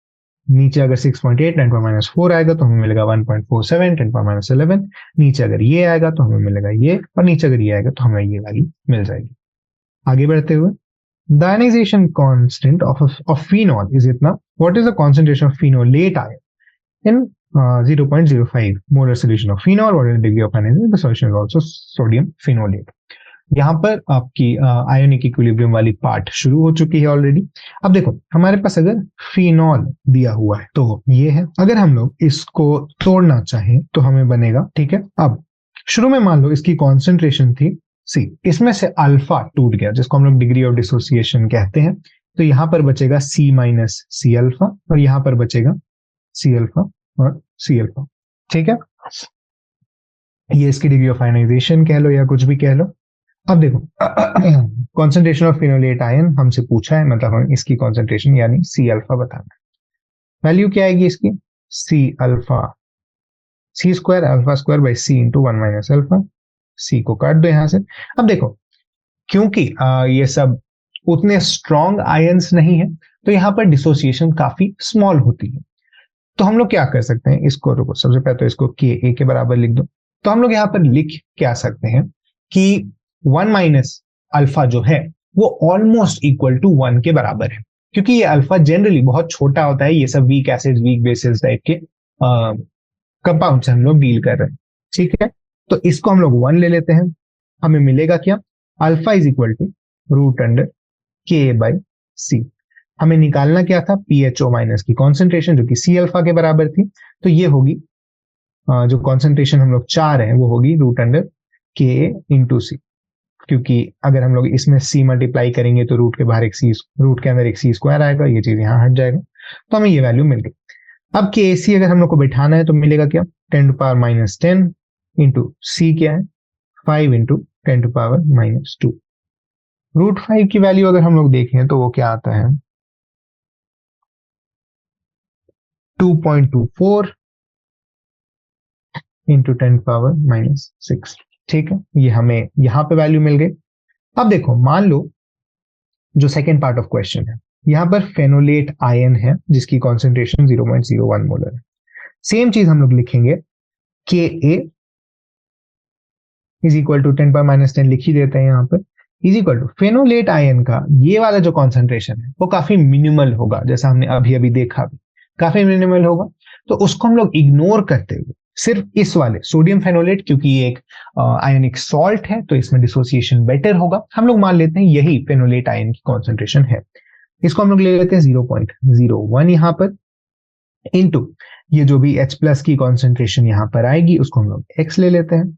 नीचे अगर 6.8 10⁻⁴ आएगा तो हमें मिलेगा 1.47 10⁻11, नीचे अगर ये आएगा तो हमें मिलेगा ये, और नीचे अगर ये आएगा तो हमें ये वैल्यू मिल जाएगी। आगे बढ़ते हुए the ionization constant of phenol is इतना, what is the concentration of phenolate ion in 0.05 molar solution of phenol, what is the degree of ionization? The solution is also sodium phenolate. यहाँ पर आपकी आयोनिक इक्विलिब्रियम वाली पार्ट शुरू हो चुकी है ऑलरेडी। अब देखो हमारे पास अगर फिनॉल दिया हुआ है तो ये है, अगर हम लोग इसको तोड़ना चाहें तो हमें बनेगा, ठीक है। अब शुरू में मान लो इसकी कॉन्सेंट्रेशन थी सी, इसमें से अल्फा टूट गया जिसको हम लोग डिग्री ऑफ डिसोसिएशन कहते हैं, तो यहाँ पर बचेगा सी माइनस सी अल्फा और यहाँ पर बचेगा सी अल्फा और सी अल्फा, ठीक है। ये इसकी डिग्री ऑफ आयनाइजेशन कह लो या कुछ भी कह लो। अब देखो कॉन्सेंट्रेशन ऑफ फिनोलेट आयन हमसे पूछा है, मतलब हमें इसकी कॉन्सेंट्रेशन यानी सी अल्फा बताना है। वैल्यू क्या आएगी इसकी, C alpha, C square alpha square by C into 1 minus alpha, C को काट दो यहां से। अब देखो क्योंकि ये सब उतने स्ट्रॉन्ग आयंस नहीं है तो यहाँ पर डिसोसिएशन काफी स्मॉल होती है, तो हम लोग क्या कर सकते हैं, इसको रुको सबसे पहले तो इसको के ए के बराबर लिख दो। तो हम लोग यहाँ पर लिख क्या सकते हैं कि 1 माइनस अल्फा जो है वो ऑलमोस्ट इक्वल टू 1 के बराबर है, क्योंकि ये अल्फा जनरली बहुत छोटा होता है, ये सब weak acid weak basis type के कंपाउंड से हम लोग डील कर रहे हैं, ठीक है। तो इसको हम लोग 1 ले लेते हैं, हमें मिलेगा क्या, alpha is equal to root under K by C. हमें निकालना क्या था, पीएचओ माइनस की कॉन्सेंट्रेशन जो कि सी अल्फा के बराबर थी, तो ये होगी जो कॉन्सेंट्रेशन हम लोग चाह रहे हैं वो होगी रूट अंडर के इंटू सी, क्योंकि अगर हम लोग इसमें सी मल्टीप्लाई करेंगे तो रूट के बाहर एक सी, रूट के अंदर एक सी स्क्वायर आएगा, ये चीज यहाँ हट जाएगा, तो हमें ये वैल्यू मिल गई। अब के सी अगर हम लोग को बैठाना है तो मिलेगा क्या, 10 to power minus 10 into C क्या है 5 into 10 to power minus 2। Root 5 की वैल्यू अगर हम लोग देखें तो वो क्या आता है 2.24 इंटू 10 पावर माइनस 6, ठीक है। ये हमें यहां पे वैल्यू मिल गई। अब देखो मान लो जो सेकेंड पार्ट ऑफ क्वेश्चन है, यहां पर फेनोलेट आयन है जिसकी कॉन्सेंट्रेशन 0.01 मोलर है। सेम चीज हम लोग लिखेंगे, K a is equal to 10 power minus 10 लिख ही देते हैं यहाँ पर, is equal to phenolate ion का ये वाला जो कॉन्सेंट्रेशन है वो काफी मिनिमल होगा, जैसा हमने अभी अभी देखा भी काफी मिनिमल होगा, तो उसको हम लोग इग्नोर करते हुए सिर्फ इस वाले सोडियम फेनोलेट, क्योंकि ये एक आयोनिक सॉल्ट है तो इसमें डिसोसिएशन बेटर होगा, हम लोग मान लेते हैं यही फेनोलेट आयन की कॉन्सेंट्रेशन है। इसको हम लोग ले लेते हैं 0.01 यहाँ पर इंटू ये जो भी H प्लस की कॉन्सेंट्रेशन यहाँ पर आएगी उसको हम लोग X ले लेते हैं,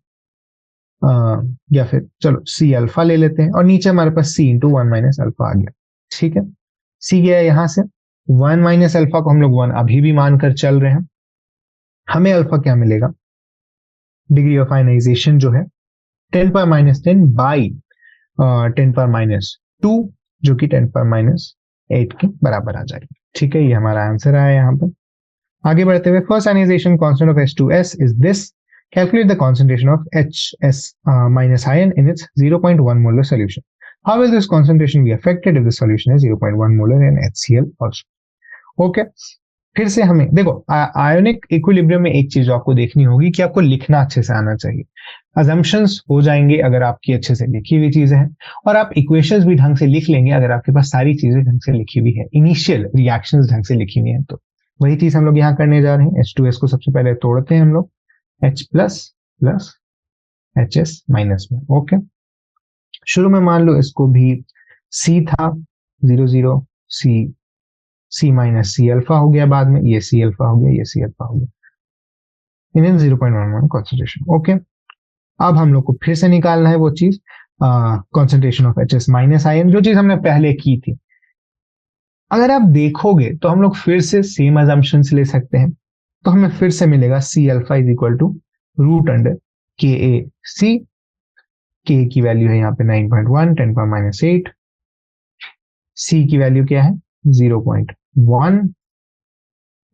या फिर चलो सी अल्फा ले लेते हैं, और नीचे हमारे पास सी इंटू 1 माइनस अल्फा आ गया, ठीक है। सी गया यहां से 1 माइनस अल्फा को हम लोग 1 अभी भी मानकर चल रहे हैं, हमें अल्फा क्या मिलेगा, डिग्री ऑफ आयनाइजेशन जो है 10 power minus 10 by 10 power minus 2 जो कि 10 पावर माइनस 8 के बराबर आ जाएगी, ठीक है। ये हमारा आंसर आया यहाँ पर। आगे बढ़ते हुए first ionization constant of H2S is this, calculate the concentration of HS minus ion in its 0.1 molar solution. How will this concentration be affected if the solution is 0.1 molar in HCl also? Okay. फिर से हमें देखो आयोनिक इक्विलिब्रियम में एक चीज आपको देखनी होगी कि आपको लिखना अच्छे से आना चाहिए। अजम्पशंस हो जाएंगे अगर आपकी अच्छे से लिखी हुई चीजें हैं, और आप इक्वेशंस भी ढंग से लिख लेंगे अगर आपके पास सारी चीजें ढंग से लिखी हुई है, इनिशियल रिएक्शंस ढंग से लिखी हुई है। तो वही चीज हम लोग यहाँ करने जा रहे हैं। H2S को सबसे पहले तोड़ते हैं हम लोग, H plus plus HS minus में, ओके। शुरू में मान लो इसको भी C था 0 C माइनस C अल्फा हो गया, बाद में ये C अल्फा हो गया, ये C अल्फा हो गया, इन 0.11 कॉन्सेंट्रेशन, ओके। अब हम लोग को फिर से निकालना है वो चीज concentration of HS minus ion, जो चीज हमने पहले की थी। अगर आप देखोगे तो हम लोग फिर से सेम अजम्पशंस ले सकते हैं, तो हमें फिर से मिलेगा C alpha is equal to root under K a सी, के की वैल्यू है यहाँ पे 9.1 10 पावर माइनस 8, सी की वैल्यू क्या है 0.1।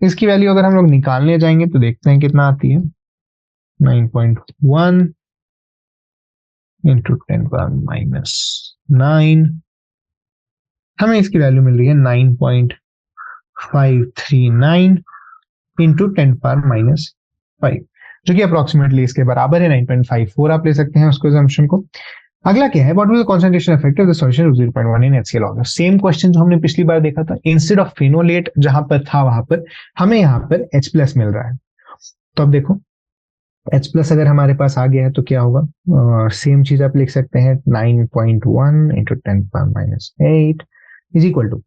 इसकी वैल्यू अगर हम लोग निकालने जाएंगे तो देखते हैं कितना आती है, 9.1 इंटू 10 पावर माइनस 9, हमें इसकी वैल्यू मिल रही है 9.539 इंटू 10 पावर माइनस 5, जो कि अप्रोक्सीमेटली इसके बराबर है 9.54 आप ले सकते हैं उसको assumption को। अगला क्या है, what will the concentration effect of the solution of 0.1 in HCl। Same question जो हमने पिछली बार देखा था, इंस्टेड ऑफ फेनोलेट जहां पर था वहां पर हमें यहाँ पर H+ मिल रहा है। तो अब देखो H+ अगर हमारे पास आ गया है तो क्या होगा, सेम चीज आप लिख सकते हैं 9.1 into 10⁻⁸ is equal to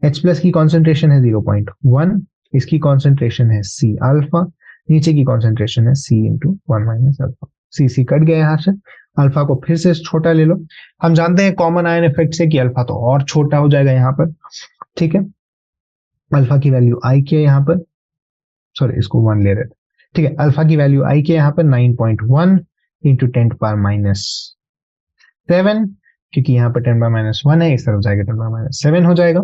H+ की कॉन्सेंट्रेशन है 0.1, इसकी कॉन्सेंट्रेशन है C अल्फा, नीचे की कॉन्सेंट्रेशन है C into 1 - alpha. C cut गया यहाँ से, अल्फा को फिर से छोटा ले लो। हम जानते हैं कॉमन आयन इफेक्ट से कि अल्फा तो और छोटा हो जाएगा यहाँ पर, ठीक है। अल्फा की वैल्यू आई के यहाँ पर, सॉरी इसको 1 ले रहे थे, ठीक है। अल्फा की वैल्यू आई के यहाँ पर 9.1 इंटू 10⁻⁷, क्योंकि यहाँ पर 10⁻⁻1 है, इस तरफ जाएगा 10⁻⁷ हो जाएगा,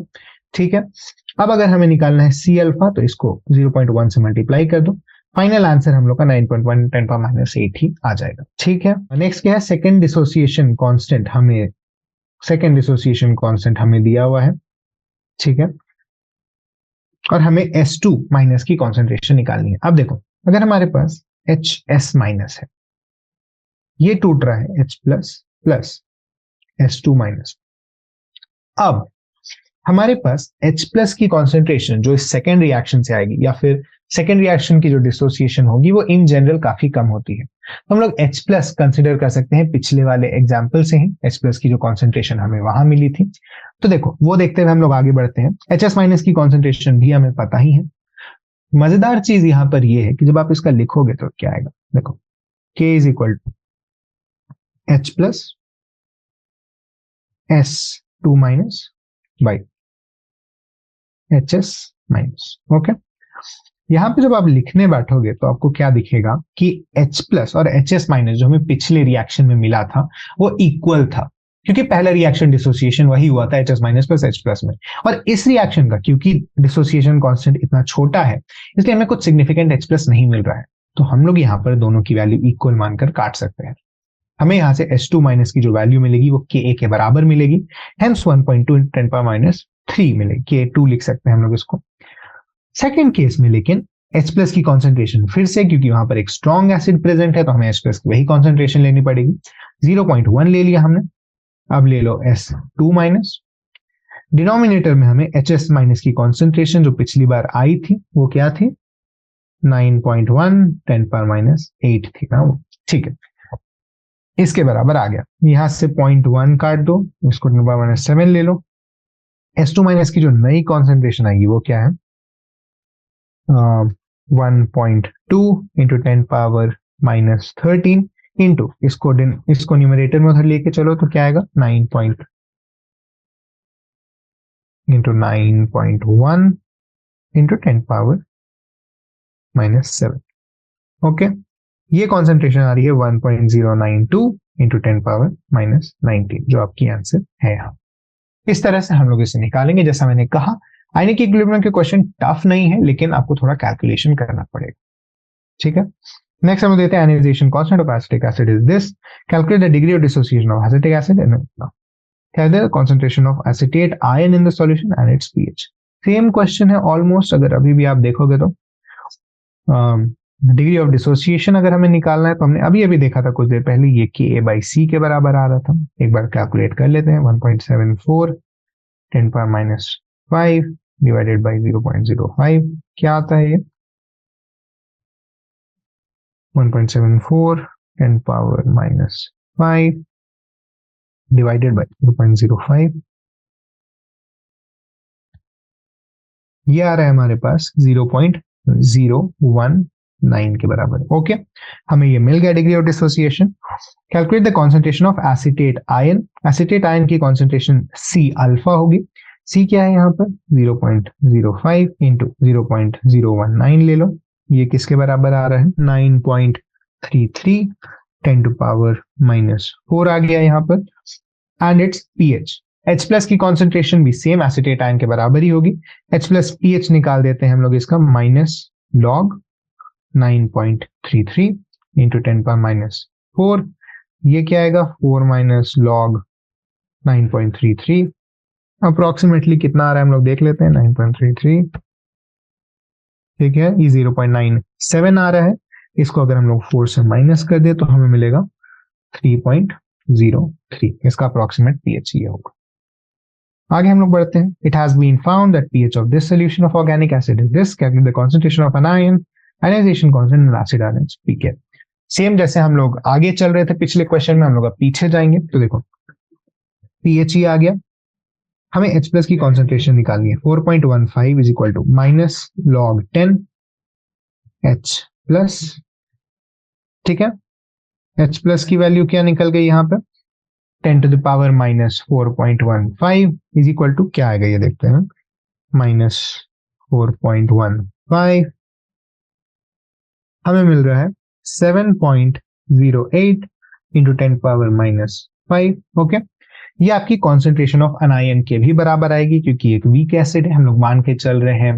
ठीक है। अब अगर हमें निकालना है C अल्फा तो इसको 0.1 से मल्टीप्लाई कर दो, फाइनल आंसर हम लोग का 9.1 10⁻⁸ ही आ जाएगा, ठीक है। नेक्स्ट क्या है, सेकेंड डिसोसिएशन कांस्टेंट हमें दिया हुआ है, ठीक है। और हमें S2 माइनस की कॉन्सेंट्रेशन निकालनी है। अब देखो अगर हमारे पास HS माइनस है, ये टूट रहा है H प्लस S2 माइनस। अब हमारे पास H+ की कॉन्सेंट्रेशन जो इस सेकेंड रिएक्शन से आएगी या फिर सेकेंड रिएक्शन की जो डिसोसिएशन होगी वो इन जनरल काफी कम होती है। तो हम लोग H+ कंसिडर कर सकते हैं, पिछले वाले एग्जाम्पल से ही H+ की जो कॉन्सेंट्रेशन हमें वहां मिली थी। तो देखो वो देखते हुए हम लोग आगे बढ़ते हैं। HS माइनस की कॉन्सेंट्रेशन भी हमें पता ही है। मजेदार चीज यहां पर ये है कि जब आप इसका लिखोगे तो क्या आएगा, देखो K is equal to H+ S2 minus by HS minus, okay. यहां पे जब आप लिखने बैठोगे तो आपको क्या दिखेगा कि H+ और HS माइनस जो हमें पिछले रिएक्शन में मिला था वो इक्वल था, क्योंकि पहला रिएक्शन डिसोसिएशन वही हुआ था HS माइनस प्लस H+ में। और इस रिएक्शन का क्योंकि डिसोसिएशन कांस्टेंट इतना छोटा है इसलिए हमें कुछ सिग्निफिकेंट H+ नहीं मिल रहा है, तो हम लोग यहाँ पर दोनों की वैल्यू इक्वल मानकर काट सकते हैं। हमें यहाँ से S2 माइनस की जो वैल्यू मिलेगी वो Ka के बराबर मिलेगी, हेंस 1.2 10⁻³ मिलेगी, K2 लिख सकते हैं हम लोग इसको। सेकेंड केस में लेकिन H+ की कॉन्सेंट्रेशन फिर से, क्योंकि वहां पर एक स्ट्रॉन्ग एसिड प्रेजेंट है तो हमें H+ की वही कॉन्सेंट्रेशन लेनी पड़ेगी। 0.1 ले लिया हमने, अब ले लो S2 माइनस। डिनोमिनेटर में हमें HS माइनस की कॉन्सेंट्रेशन जो पिछली बार आई थी वो क्या थी, 9.1 10⁻⁸ थी ना वो, ठीक है। इसके बराबर आ गया, यहां से 0.1 काट दो, इसको 10⁻⁷ ले लो। S2 माइनस की जो नई कॉन्सेंट्रेशन आएगी वो क्या है, 1.2 इंटू 10⁻⁻13 इंटू इसको न्यूमरेटर में उधर लेके चलो तो क्या आएगा 9 इंटू 9.1 इंटू 10⁻⁷, ओके। ये कॉन्सेंट्रेशन आ रही है 1.092 इंटू 10⁻⁻19 जो आपकी आंसर है यहाँ। इस तरह से हम लोग इसे निकालेंगे। जैसा मैंने कहा आयनिक इक्विलिब्रियम के क्वेश्चन टफ नहीं है, लेकिन आपको थोड़ा कैलकुलेशन करना पड़ेगा, ठीक है। नेक्स्ट हम देते हैं ionization constant of acetic acid is this, calculate the degree of dissociation of acetic acid and the concentration of acetate ion in the solution and its pH. Same question है ऑलमोस्ट, अगर अभी भी आप देखोगे तो डिग्री ऑफ डिसोसिएशन अगर हमें निकालना है तो हमने अभी देखा था कुछ देर पहले, ये Ka/C के बराबर आ रहा था। एक बार कैलकुलेट कर लेते हैं, 1.74 10⁻⁵ डिवाइडेड बाई 0.05 क्या आता है, ये 1.74 10⁻⁵ डिवाइडेड बाई 0.05, ये आ रहा है हमारे पास 0.019 के बराबर, ओके। हमें ये मिल गया degree of dissociation. Calculate the concentration of acetate ion. Acetate ion की कॉन्सेंट्रेशन C अल्फा होगी। C क्या है यहाँ पर 0.05 इंटू 0.019 ले लो, ये किसके बराबर आ रहा है 9.33 10⁻⁻4 आ गया यहाँ पर, एंड इट्स pH। H+ की कॉन्सेंट्रेशन भी सेम एसिटेट आयन के बराबर ही होगी। H+ pH निकाल देते हैं हम लोग इसका, माइनस लॉग 9.33 इंटू 10⁻⁴, ये क्या आएगा 4 माइनस लॉग 9.33, अप्रोक्सीमेटली कितना आ रहा है हम लोग देख लेते हैं, 9.33, ठीक है। ये 0.97 आ रहा है, इसको अगर हम लोग 4 से माइनस कर दे तो हमें मिलेगा 3.9 0.03, इसका अप्रोक्सीमेट पीएच ये होगा। आगे हम लोग बढ़ते हैं। It has been found that pH of this solution of organic acid is this, calculate the concentration of anion, ionization constant in acid ions pK. Same जैसे हम लोग आगे चल रहे थे पिछले क्वेश्चन में, हम लोग अब पीछे जाएंगे। तो देखो पीएच ही आ गया, हमें H प्लस की कॉन्सेंट्रेशन निकालनी है। 4.15 is equal to minus log 10 H plus, ठीक है। H प्लस की वैल्यू क्या निकल गई यहाँ पे, 10 to the power minus 4.15 is equal to क्या आएगा ये देखते हैं, माइनस 4.15 हमें मिल रहा है 7.08 इंटू 10 पावर माइनस 5। ओके, ये आपकी कॉन्सेंट्रेशन ऑफ अनायन के भी बराबर आएगी, क्योंकि एक वीक एसिड है, हम लोग मान के चल रहे हैं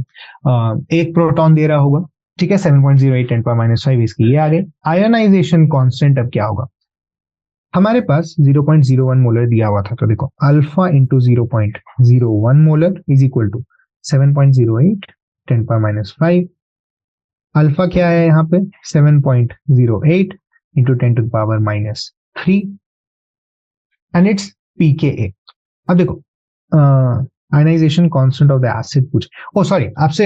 एक प्रोटॉन दे रहा होगा, ठीक है। 7.08 10 पावर माइनस 5 इसकी ये आ गई। आयोनाइजेशन कांस्टेंट अब क्या होगा, हमारे पास 0.01 मोलर दिया हुआ था, तो देखो alpha into 0.01 molar is equal to 7.08 10 power minus 5। Alpha क्या है यहाँ पे, 7.08 into 10 to the power minus 3 and its pKa। अब देखो ionization constant of the acid पूछ, ओ सॉरी आपसे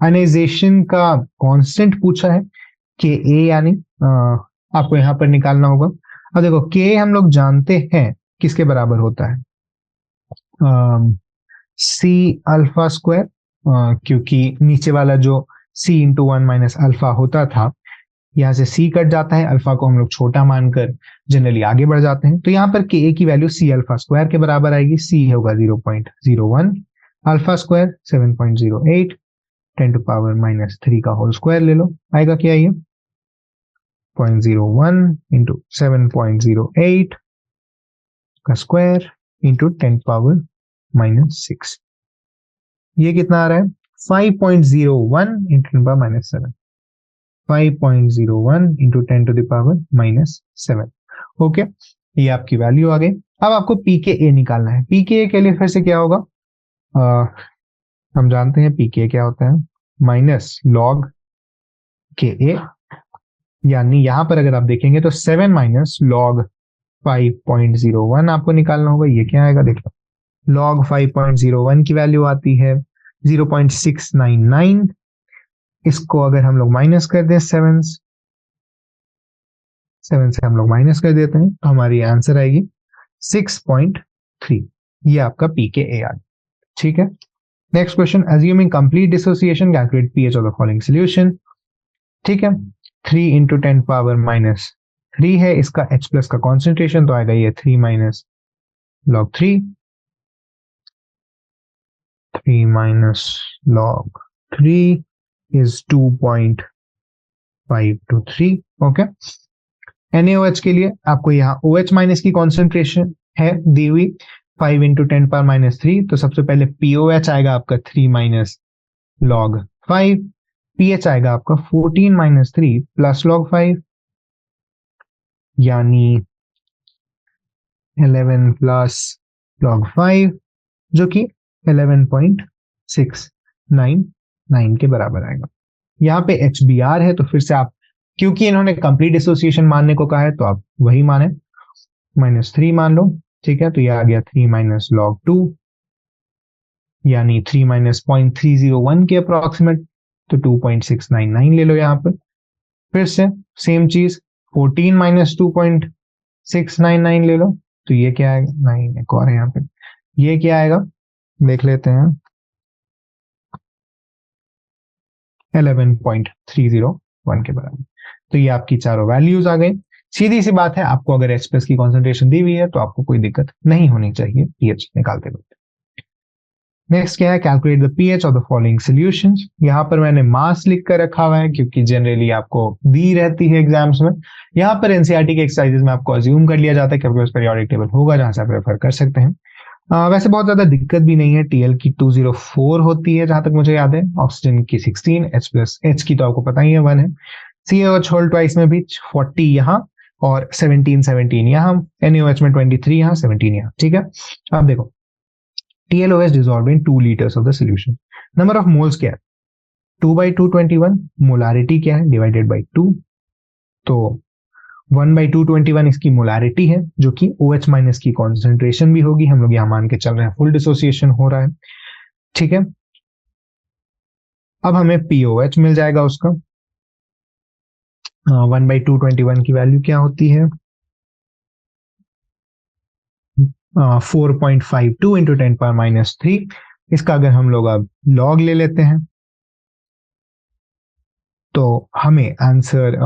आयनाइजेशन का कांस्टेंट पूछा है Ka, यानी आपको यहाँ पर निकालना होगा। अब देखो Ka हम लोग जानते हैं किसके बराबर होता है, C अल्फा स्क्वायर, क्योंकि नीचे वाला जो C इंटू 1 माइनस अल्फा होता था, यहाँ से C कट जाता है, अल्फा को हम लोग छोटा मानकर जनरली आगे बढ़ जाते हैं। तो यहाँ पर Ka की वैल्यू C अल्फा स्क्वायर के बराबर आएगी। C होगा 0.01, alpha square 7.08, 10 to power minus 3 का होल स्क्वायर ले लो, आएगा क्या ये 0.01 इंटू 7.08 का स्क्वायर इंटू 10 पावर माइनस 6, ये कितना आ रहा है 5.01 into 10 power minus 7, 5.01 into 10 to the power minus 7। Okay, ये आपकी वैल्यू आ गई। अब आपको pKa निकालना है। pKa के लिए फिर से क्या होगा, हम जानते हैं pKa क्या होता है, माइनस लॉग Ka, यानी यहां पर अगर आप देखेंगे तो 7 माइनस लॉग 5.01 आपको निकालना होगा। ये क्या आएगा, देखो लॉग 5.01 की वैल्यू आती है 0.699, इसको अगर हम लोग माइनस कर दें 7 से हम लोग माइनस कर देते हैं, तो हमारी आंसर आएगी 6.3। ये आपका pKa आ गया, ठीक है। Next question, assuming complete dissociation calculate pH of the following solution, ठीक है। 3 इंटू 10 पावर माइनस 3 है इसका H प्लस का कॉन्सेंट्रेशन, तो आएगा ये 3 minus log 3 log 3 is 2.523। Okay, NaOH के लिए आपको यहाँ OH माइनस की कॉन्सेंट्रेशन है दी हुई 5 इंटू 10 पावर माइनस 3, तो सबसे पहले POH आएगा आपका 3 माइनस लॉग 5, pH आएगा आपका 14 माइनस 3 प्लस लॉग 5, यानी 11 प्लस लॉग 5 जो कि 11.699 के बराबर आएगा। यहाँ पे HBr है, तो फिर से आप, क्योंकि इन्होंने कंप्लीट डिसोसिएशन मानने को कहा है, तो आप वही माने, -3 मान लो, ठीक है। तो ये आ गया 3 माइनस लॉग 2, यानी 3 माइनस 0.301 के अप्रोक्सीमेट, तो 2.699 ले लो यहाँ पर। फिर से सेम चीज 14 माइनस 2.699 ले लो, तो ये क्या आएगा, 9 एक और है यहाँ पे, ये क्या आएगा देख लेते हैं, 11.301 के बराबर। तो ये आपकी चारों वैल्यूज आ गई। सीधी सी बात है, आपको अगर H प्लस की कॉन्सेंट्रेशन दी हुई है तो आपको कोई दिक्कत नहीं होनी चाहिए pH निकालते वक्त। नेक्स्ट क्या है, calculate the pH of the following solutions. यहाँ पर मैंने मास लिख कर रखा हुआ है, क्योंकि जनरली आपको दी रहती है एग्जाम्स में। यहाँ पर एनसीईआरटी के एक्सरसाइजेस में आपको अज्यूम कर लिया जाता है कि आपके पास पीरियोडिक टेबल होगा, जहां से आप रेफर कर सकते हैं। वैसे बहुत ज्यादा दिक्कत भी नहीं है। टीएल की 204 होती है जहां तक मुझे याद है, ऑक्सीजन की 16, H प्लस H की तो आपको पता ही है 1 है, CaOH होल ट्वाइस में भी 40 यहाँ और 17 यहाँ, NaOH में 23 यहाँ, 17 यहाँ, ठीक है। अब देखो TLOH dissolved in 2 liters of the solution, number of moles क्या है 2/221, मोलारिटी क्या है डिवाइडेड बाई 2, तो 1/221 इसकी मोलारिटी है, जो कि OH माइनस की कॉन्सेंट्रेशन भी होगी। हम लोग यहाँ मान के चल रहे हैं फुल डिसोसिएशन हो रहा है, ठीक है। अब हमें POH मिल जाएगा उसका। 1/221 की वैल्यू क्या होती है? 4.52 इंटू 10⁻³ इसका अगर हम लोग अब लॉग ले लेते हैं तो हमें आंसर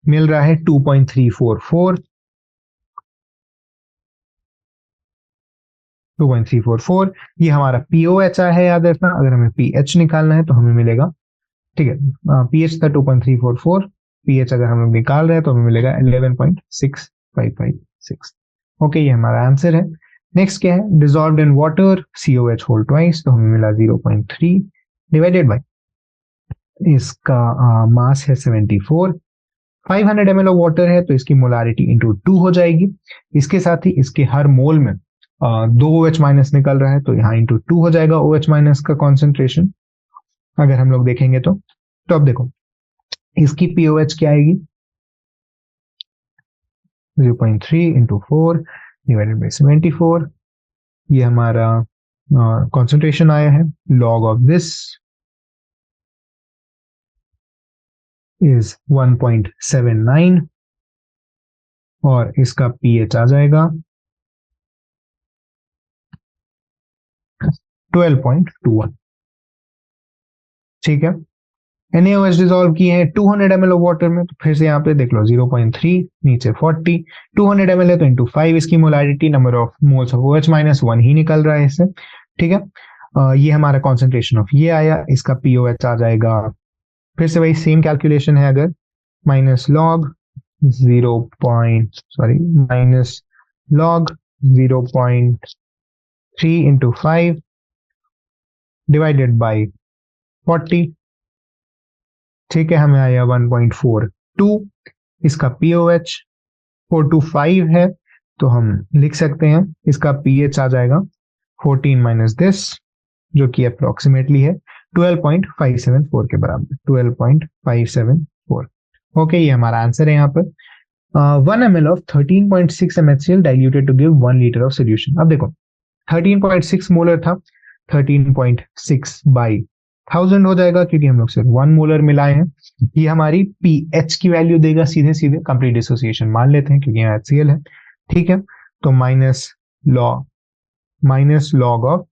मिल रहा है 2.344। 2.344 ये हमारा POH है, याद रखना। अगर हमें pH निकालना है तो हमें मिलेगा, ठीक है, pH था 2.344, pH अगर हम लोग निकाल रहे हैं तो हमें मिलेगा 11.6556। ओके, ये हमारा आंसर है। नेक्स्ट क्या है? Dissolved in water COH whole twice, तो हमें मिला 0.3 डिवाइडेड बाय इसका मास है 74। 500 ml ऑफ वाटर है तो इसकी मोलारिटी इंटू 2 हो जाएगी। इसके साथ ही इसके हर मोल में 2 OH माइनस निकल रहा है, तो यहाँ इंटू 2 हो जाएगा OH माइनस का कॉन्सेंट्रेशन अगर हम लोग देखेंगे तो। अब देखो इसकी POH क्या आएगी? 0.3 इंटू 4 डिवाइडेड बाई 74। ये हमारा कॉन्सेंट्रेशन आया है। लॉग ऑफ दिस इज 1.79 और इसका pH आ जाएगा 12.21, ठीक है। NaOH डिसॉल्व किए हैं 200 ml ऑफ वाटर में, तो फिर से यहाँ पे देख लो 0.3 नीचे 40, 200 ml है तो इंटू 5 इसकी molarity, number of moles of OH minus 1 ही निकल रहा है इससे, ठीक है। ये हमारा कॉन्सेंट्रेशन ऑफ ये आया, इसका POH आ जाएगा। फिर से वही सेम कैलकुलेशन है, अगर minus log 0.3 into 5 divided by 40, ठीक है, हमें आया 1.42। इसका POH 425 है, तो हम लिख सकते हैं इसका pH आ जाएगा 14 माइनस दिस, जो कि अप्रोक्सीमेटली है 12.574 के बराबर, 12.574। ओके, ये हमारा आंसर है यहाँ पर। 1 ml of 13.6 MHCl diluted to give 1 litre of solution. अब देखो 13.6 मोलर था, 13.6 बाई 1000 हो जाएगा, क्योंकि हम लोग सिर्फ 1 मोलर मिलाए हैं। ये हमारी pH की वैल्यू देगा सीधे सीधे, कंप्लीट डिसोसिएशन मान लेते हैं क्योंकि यहाँ HCl है, ठीक है। तो minus log of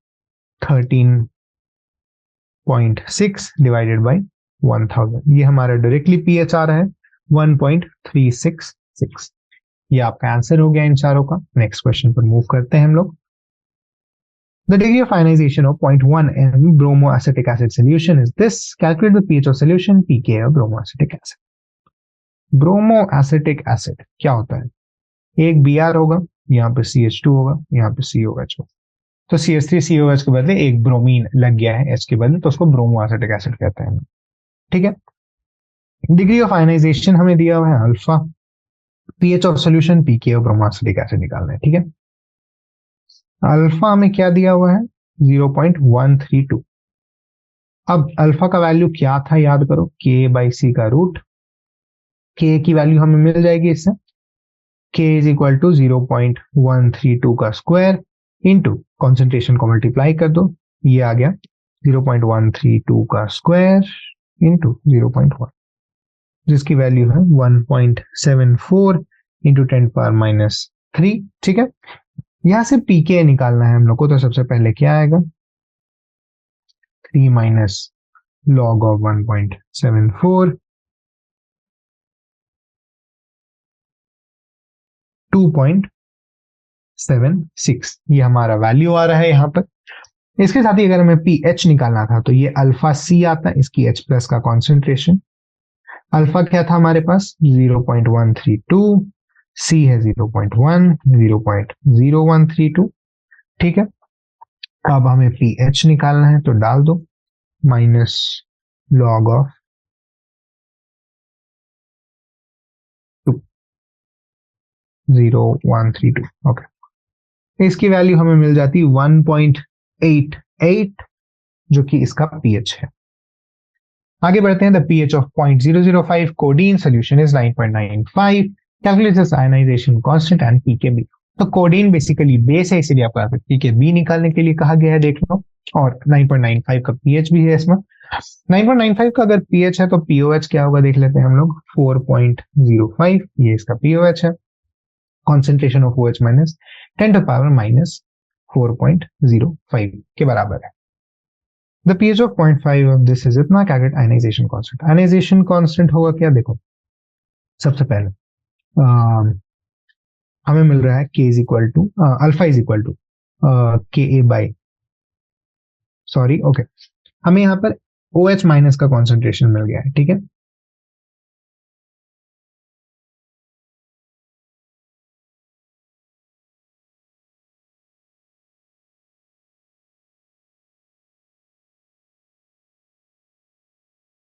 13.6 divided by 1000, ये हमारा डायरेक्टली pH आ रहा है 1.366। ये आपका आंसर हो गया इन चारों का। नेक्स्ट क्वेश्चन पर मूव करते हैं हम लोग। The degree of ionization of 0.1 m bromoacetic acid solution is this. Calculate the pH of solution pKa of bromoacetic acid. Bromoacetic acid क्या होता है? एक Br होगा, यहाँ पे CH2 होगा, यहाँ पे COH होगा, तो CH3COH के बदले एक ब्रोमीन लग गया है H के बदले, तो उसको ब्रोमोएसिटिक एसिड कहते हैं, ठीक है। डिग्री ऑफ आयनाइजेशन हमें दिया हुआ है alpha, pH of solution pKa of bromoacetic acid निकालना है, ठीक है। अल्फा में क्या दिया हुआ है? 0.132। अब अल्फा का वैल्यू क्या था याद करो, K/C का रूट। K की वैल्यू हमें मिल जाएगी इससे, K इज इक्वल टू 0.132 का स्क्वायर इंटू कॉन्सेंट्रेशन को मल्टीप्लाई कर दो, ये आ गया 0.132 का स्क्वायर इंटू 0.1, जिसकी वैल्यू है 1.74 इंटू 10⁻³ ठीक है। यहां से pK निकालना है हम लोग को, तो सबसे पहले क्या आएगा? 3 माइनस लॉग ऑफ 1.74 2.76, ये हमारा वैल्यू आ रहा है यहाँ पर। इसके साथ ही अगर हमें pH निकालना था तो ये अल्फा C आता है, इसकी H प्लस का कॉन्सेंट्रेशन। अल्फा क्या था हमारे पास? 0.132, C है 0.1, 0.0132, ठीक है। अब हमें pH निकालना है तो डाल दो माइनस लॉग ऑफ 0.132। ओके, इसकी वैल्यू हमें मिल जाती 1.88, जो कि इसका pH है। आगे बढ़ते हैं। The pH of 0.005 codeine solution is 9.95। Calculate this ionization constant and pKb. तो कोडीन बेसिकली बेस है, इसीलिए आपको पीकेबी निकालने के लिए कहा गया है, देख लो। और 9.95 का पीएच भी है इसमें। 9.95 का अगर पीएच है तो पीओएच क्या होगा देख लेते हैं हम लोग। 4.05 ये इसका पीओएच है। Concentration of OH minus 10 to power minus 4.05 के बराबर है। The pH of 0.5 of this is इतना क्या get ionization constant. Ionization constant होगा क्या, देखो सबसे पहले हमें मिल रहा है K is equal to alpha is equal to K a by, sorry okay, हमें यहाँ पर OH माइनस का कॉन्सेंट्रेशन मिल गया है, ठीक है।